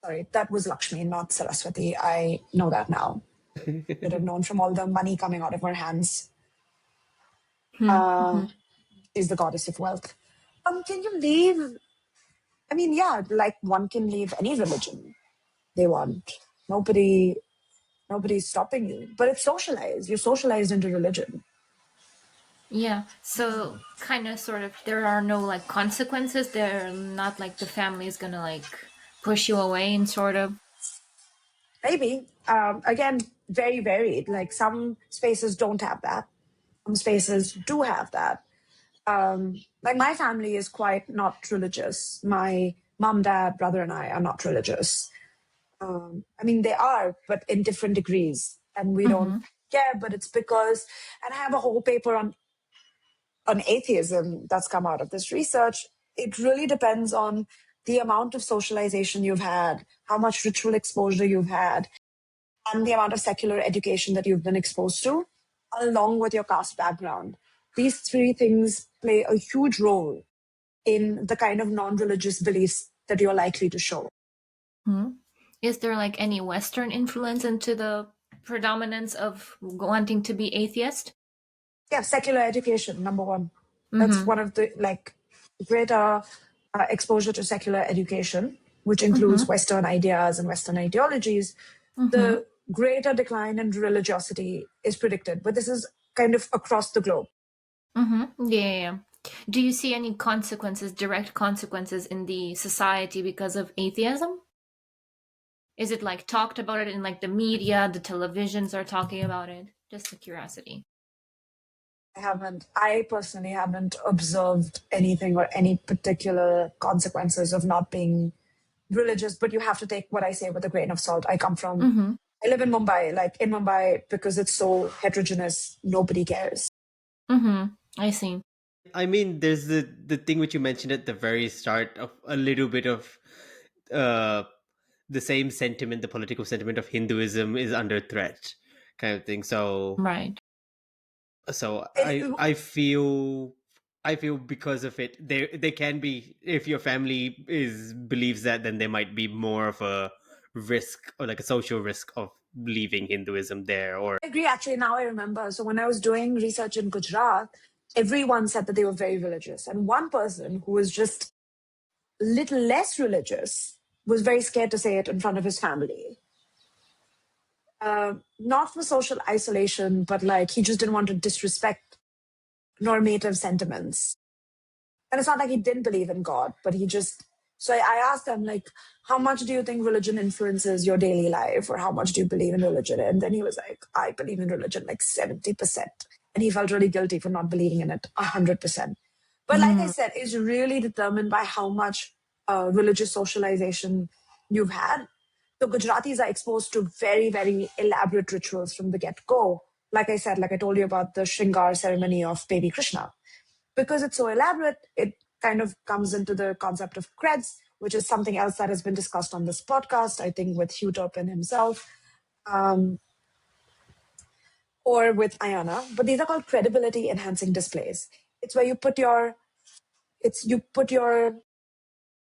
Sorry, that was Lakshmi, not Saraswati. I know that now. Should have known from all the money coming out of her hands. She's the goddess of wealth. Can you leave? I mean, yeah, like one can leave any religion they want. Nobody's stopping you. But it's socialized. You're socialized into religion. Yeah, so kind of sort of there are no consequences. They're not like the family is gonna push you away and sort of. Maybe. Again, very varied. Like some spaces don't have that. Some spaces do have that. Like my family is quite not religious. My mom, dad, brother, and I are not religious. I mean, they are, but in different degrees. And we don't care, but it's because, and I have a whole paper on atheism that's come out of this research. It really depends on the amount of socialization you've had, how much ritual exposure you've had, and the amount of secular education that you've been exposed to, along with your caste background. These three things play a huge role in the kind of non-religious beliefs that you're likely to show. Is there any Western influence into the predominance of wanting to be atheist? Yeah, secular education, number one. That's one of the greater exposure to secular education, which includes Western ideas and Western ideologies. The greater decline in religiosity is predicted, but this is kind of across the globe. Yeah. Do you see any consequences, direct consequences in the society because of atheism? Is it talked about it in the media, the televisions are talking about it? Just a curiosity. I personally haven't observed anything or any particular consequences of not being religious, but you have to take what I say with a grain of salt. I live in Mumbai, in Mumbai, because it's so heterogeneous, nobody cares. I see. I mean, there's the thing which you mentioned at the very start of a little bit of the same sentiment, the political sentiment of Hinduism is under threat, kind of thing. So Right. So I feel because of it, there can be, if your family believes that, then there might be more of a risk or a social risk of leaving Hinduism there. Or I agree. Actually, now I remember. So when I was doing research in Gujarat, everyone said that they were very religious. And one person who was just a little less religious was very scared to say it in front of his family. Not for social isolation, but like he just didn't want to disrespect normative sentiments. And it's not like he didn't believe in God, but he just. So I asked them, like, how much do you think religion influences your daily life, or how much do you believe in religion? And then he was like, I believe in religion like 70%. And he felt really guilty for not believing in it 100%. But like I said, it's really determined by how much religious socialization you've had. So Gujaratis are exposed to very, very elaborate rituals from the get-go. Like I said, like I told you about the Shringar ceremony of baby Krishna. Because it's so elaborate, it kind of comes into the concept of creds, which is something else that has been discussed on this podcast, I think with Hugh Turpin himself, or with Ayana. But these are called credibility enhancing displays. It's where you put your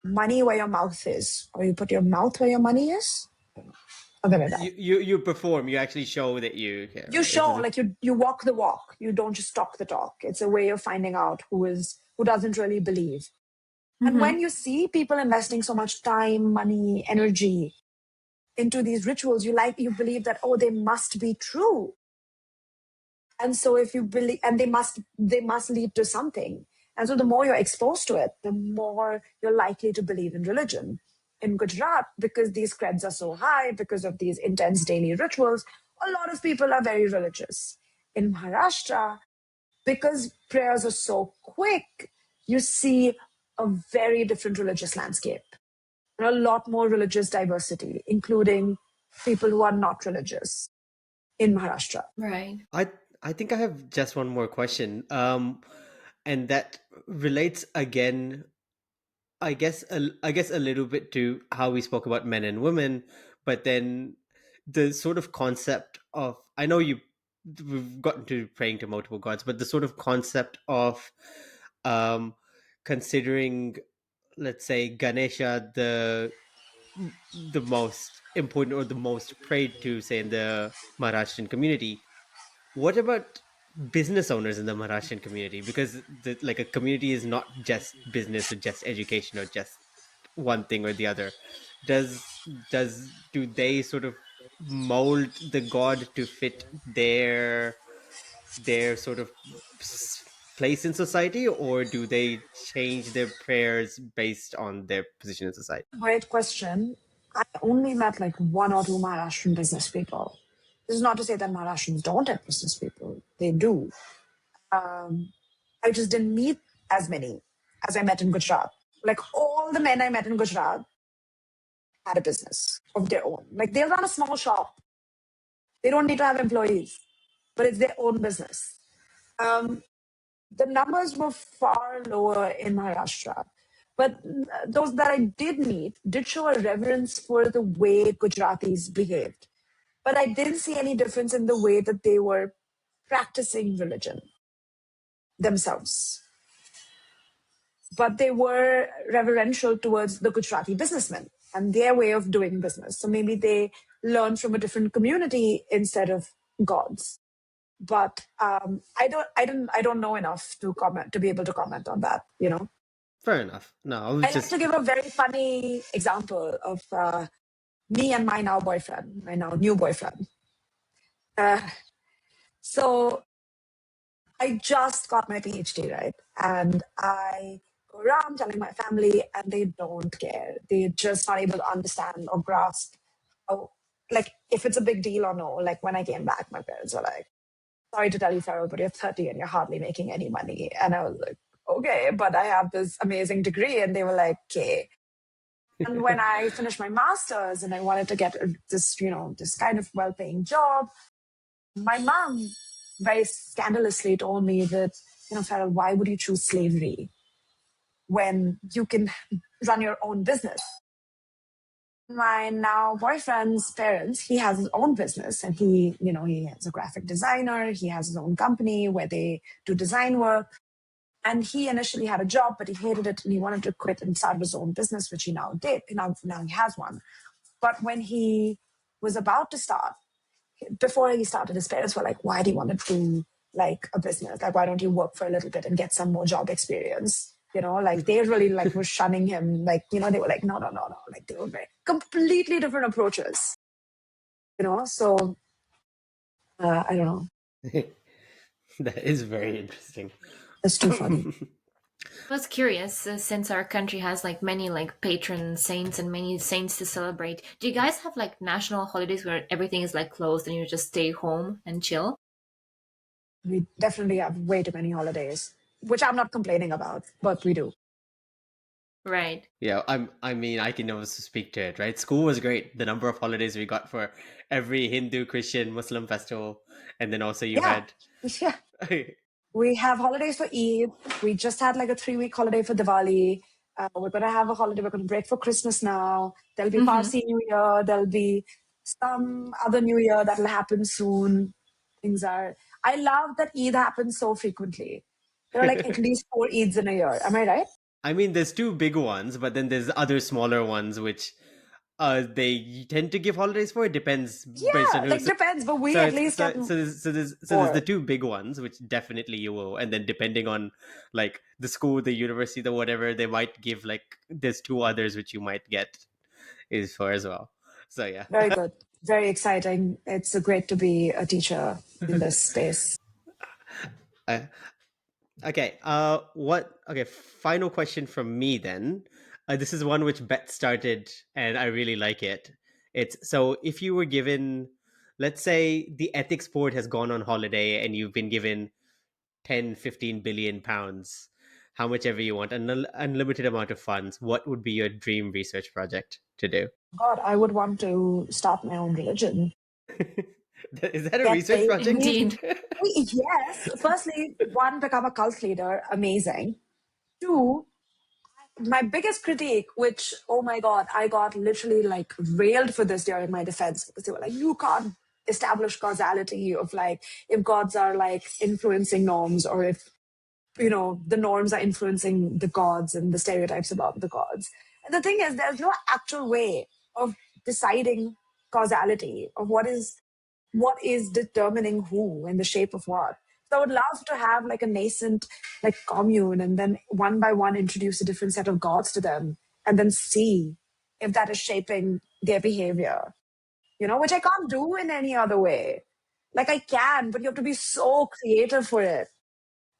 money where your mouth is, or you put your mouth where your money is. Something like that. You perform. You actually show that you care. You show, like you walk the walk. You don't just talk the talk. It's a way of finding out who doesn't really believe. And when you see people investing so much time, money, energy into these rituals, you believe that, oh, they must be true. And so if you believe, and they must lead to something. And so the more you're exposed to it, the more you're likely to believe in religion. In Gujarat, because these creds are so high, because of these intense daily rituals, a lot of people are very religious. In Maharashtra, because prayers are so quick, you see a very different religious landscape. And a lot more religious diversity, including people who are not religious in Maharashtra. Right. I think I have just one more question. And that relates again, I guess a little bit to how we spoke about men and women, but then the sort of concept of, I know we've gotten to praying to multiple gods, but the sort of concept of um considering, let's say, Ganesha the most important or the most prayed to, say, in the Maharashtrian community. What about business owners in the Maharashtrian community? Because like a community is not just business or just education or just one thing or the other. Do they sort of mold the god to fit their sort of place in society, or do they change their prayers based on their position in society? Great question. I only met like one or two Maharashtrian business people. This is not to say that Maharashtrians don't have business people. They do. I just didn't meet as many as I met in Gujarat. Like all the men I met in Gujarat had a business of their own. Like they'll run a small shop. They don't need to have employees, but it's their own business. The numbers were far lower in Maharashtra. But those that I did meet did show a reverence for the way Gujaratis behaved. But I didn't see any difference in the way that they were practicing religion themselves. But they were reverential towards the Gujarati businessmen and their way of doing business. So maybe they learned from a different community instead of gods. But I don't know enough to be able to comment on that. You know, Fair enough. No, I was I like just to give a very funny example of me and my now boyfriend, my now new boyfriend. So I just got my PhD, right? And I go around telling my family, and they don't care. They're just not able to understand or grasp how, like, if it's a big deal or no. Like, when I came back, my parents were like, sorry to tell you, Feryl, but you're 30 and you're hardly making any money. And I was like, okay, but I have this amazing degree. And they were like, okay. And when I finished my master's and I wanted to get this kind of well-paying job, my mom very scandalously told me that, Feryl, why would you choose slavery when you can run your own business? My now boyfriend's parents, he has his own business, and he is a graphic designer. He has his own company where they do design work. And he initially had a job, but he hated it and he wanted to quit and start his own business, which he now did. Now he has one. But when he was about to start, before he started, his parents were like, why do you want to do like a business? Like, why don't you work for a little bit and get some more job experience? Like they really like were shunning him. Like, they were like, no, no, no, no. Like they were very completely different approaches, So I don't know. That is very interesting. It's too funny. I was curious, since our country has like many like patron saints and many saints to celebrate. Do you guys have like national holidays where everything is like closed and you just stay home and chill? We definitely have way too many holidays, which I'm not complaining about, but we do. Right. Yeah, I mean, I can also speak to it, right? School was great. The number of holidays we got for every Hindu, Christian, Muslim festival, and then also you Yeah. had. Yeah. We have holidays for Eid. We just had like a 3-week holiday for Diwali. We're going to have a holiday. We're going to break for Christmas now. There'll be Mm-hmm. Parsi New Year. There'll be some other New Year that'll happen soon. I love that Eid happens so frequently. There are like at least 4 Eids in a year. Am I right? I mean, there's two big ones, but then there's other smaller ones which they tend to give holidays for. It depends based on Yeah, who. like So, depends, but we so at it's least get so there's the more. two big ones which definitely you will, and then depending on like the school, the university, the whatever, they might give like there's two others which you might get is for as well. So yeah. Very good. Very exciting. It's great to be a teacher in this space. Uh, okay. What? Okay. Final question from me then. This is one which Bet started, and I really like it. It's so if you were given, let's say, the ethics board has gone on holiday, and you've been given 10, 15 billion pounds, how much ever you want, an unlimited amount of funds. What would be your dream research project to do? God, I would want to start my own religion. Is that a Get research paid. project? Indeed. Yes. Firstly, one, become a cult leader. Amazing. Two, my biggest critique, which, oh my God, I got literally like railed for this during my defense because they were like, you can't establish causality of like if gods are like influencing norms or if, the norms are influencing the gods and the stereotypes about the gods. And the thing is, there's no actual way of deciding causality of what is determining who and the shape of what. So I would love to have like a nascent like commune and then one by one introduce a different set of gods to them and then see if that is shaping their behavior, which I can't do in any other way. Like I can, but you have to be so creative for it.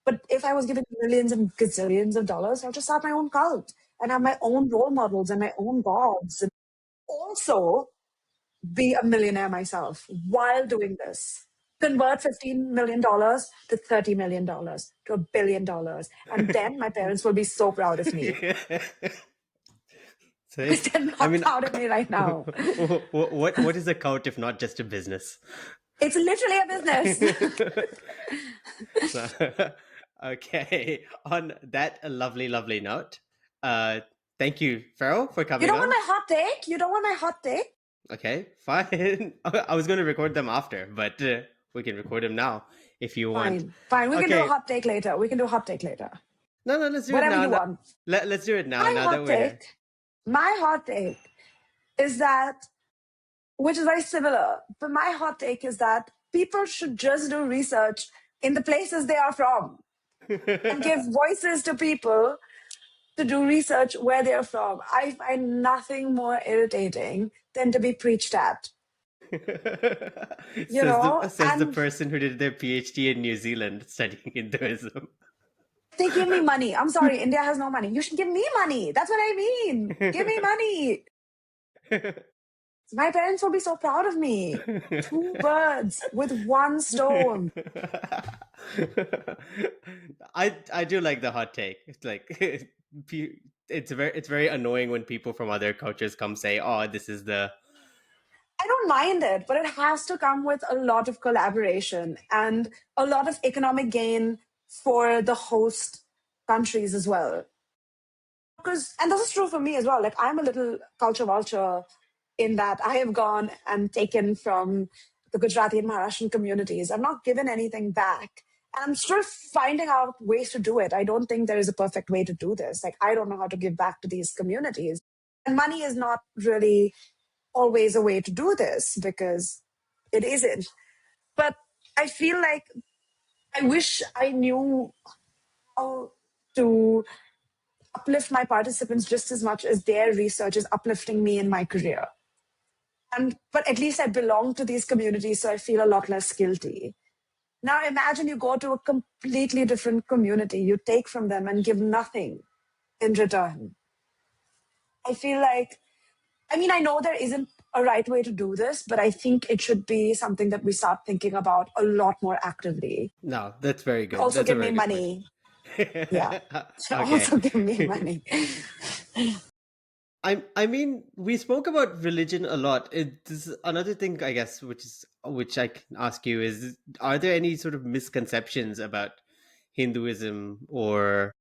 But if I was given millions and gazillions of dollars, I'll just start my own cult and have my own role models and my own gods. And also be a millionaire myself while doing this. Convert $15 million to $30 million to $1 billion. And then my parents will be so proud of me So because it's, they're I not mean, proud of me right now. what is a cult if not just a business? It's literally a business. So, okay, on that lovely, lovely note, thank you, Farrell, for You coming don't want on. my hot take? You don't want my hot take? Okay, fine. I was going to record them after, but we can record them now if you want. Fine. Fine. We can do a Okay, hot take later. We can do a hot take later. no, let's do it Whatever now. you want. Let's do it now. My Now that hot we're here. take, my hot take is that, which is very similar, but my hot take is that people should just do research in the places they are from and give voices to people to do research where they're from. I find nothing more irritating than to be preached at, Says the and person who did their PhD in New Zealand studying Hinduism. they give me money. I'm sorry, India has no money. You should give me money. That's what I mean. Give me money. My parents will be so proud of me. 2 birds with 1 stone. I do like the hot take. It's like it's very annoying when people from other cultures come say, "Oh, this is the." I don't mind it, but it has to come with a lot of collaboration and a lot of economic gain for the host countries as well. And this is true for me as well. Like I'm a little culture vulture in that I have gone and taken from the Gujarati and Maharashtrian communities. I'm not given anything back. And I'm still finding out ways to do it. I don't think there is a perfect way to do this. Like I don't know how to give back to these communities. And money is not really always a way to do this because it isn't. But I feel like I wish I knew how to uplift my participants just as much as their research is uplifting me in my career. But at least I belong to these communities, so I feel a lot less guilty. Now imagine you go to a completely different community, you take from them and give nothing in return. I feel like, I mean, I know there isn't a right way to do this, but I think it should be something that we start thinking about a lot lot more actively. No, that's very good. Also That's a give me very good point. money. Yeah. Okay. Also give me money. I mean, we spoke about religion a lot. This is another thing, I guess, which I can ask you is: are there any sort of misconceptions about Hinduism or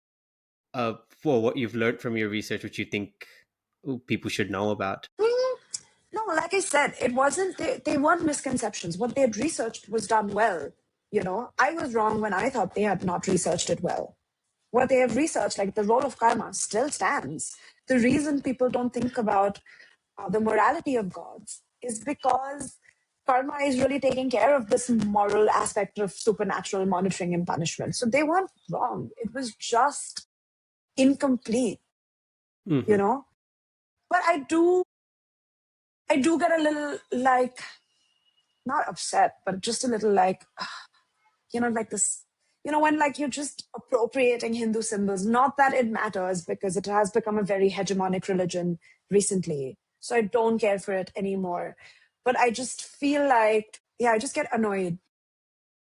for what you've learned from your research, which you think people should know about? No, like I said, it wasn't, they weren't misconceptions. What they had researched was done well. You know, I was wrong when I thought they had not researched it well. What they have researched, like the role of karma, still stands. The reason people don't think about the morality of gods is because karma is really taking care of this moral aspect of supernatural monitoring and punishment. So they weren't wrong. It was just incomplete, you Hmm. know? But I do get a little like, not upset, but just a little like, like this, when like you're just appropriating Hindu symbols, not that it matters because it has become a very hegemonic religion recently. So I don't care for it anymore. But I just feel like, yeah, I just get annoyed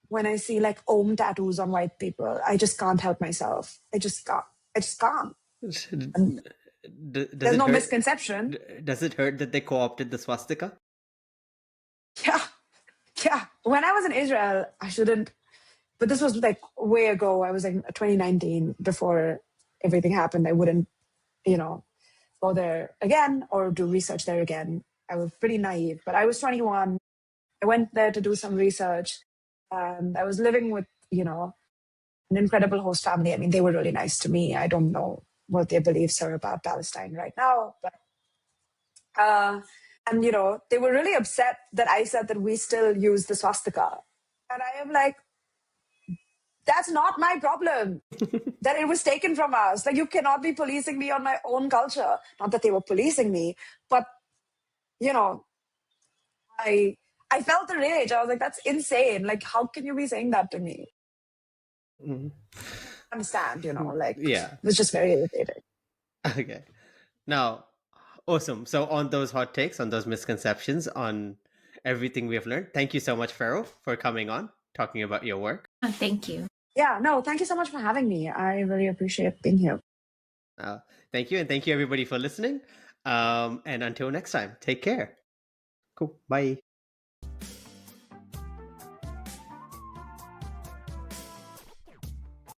when I see like Om tattoos on white people. I just can't help myself. I just can't. I just can't. And Does there's it no hurt? misconception. Does it hurt that they co-opted the swastika? Yeah. Yeah. When I was in Israel, I shouldn't, but this was like way ago. I was like 2019 before everything happened. I wouldn't, you know, go there again or do research there again. I was pretty naive, but I was 21. I went there to do some research. I was living with, an incredible host family. I mean, they were really nice to me. I don't know what their beliefs are about Palestine right now, but uh, and they were really upset that I said that we still use the swastika, and I am like, that's not my problem. That it was taken from us. Like, you cannot be policing me on my own culture. Not that they were policing me, but you know, I I felt the rage. I was like, that's insane. Like, how can you be saying that to me? Mhm. Understand, like Yeah. it was just very irritating. Okay. Now, awesome. So on those hot takes, on those misconceptions, on everything we have learned, thank you so much, Feryl, for coming on, talking about your work. Thank you. Yeah, no, thank you so much for having me. I really appreciate being here. Uh, Thank you, and thank you everybody for listening. And until next time, take care. Cool. Bye.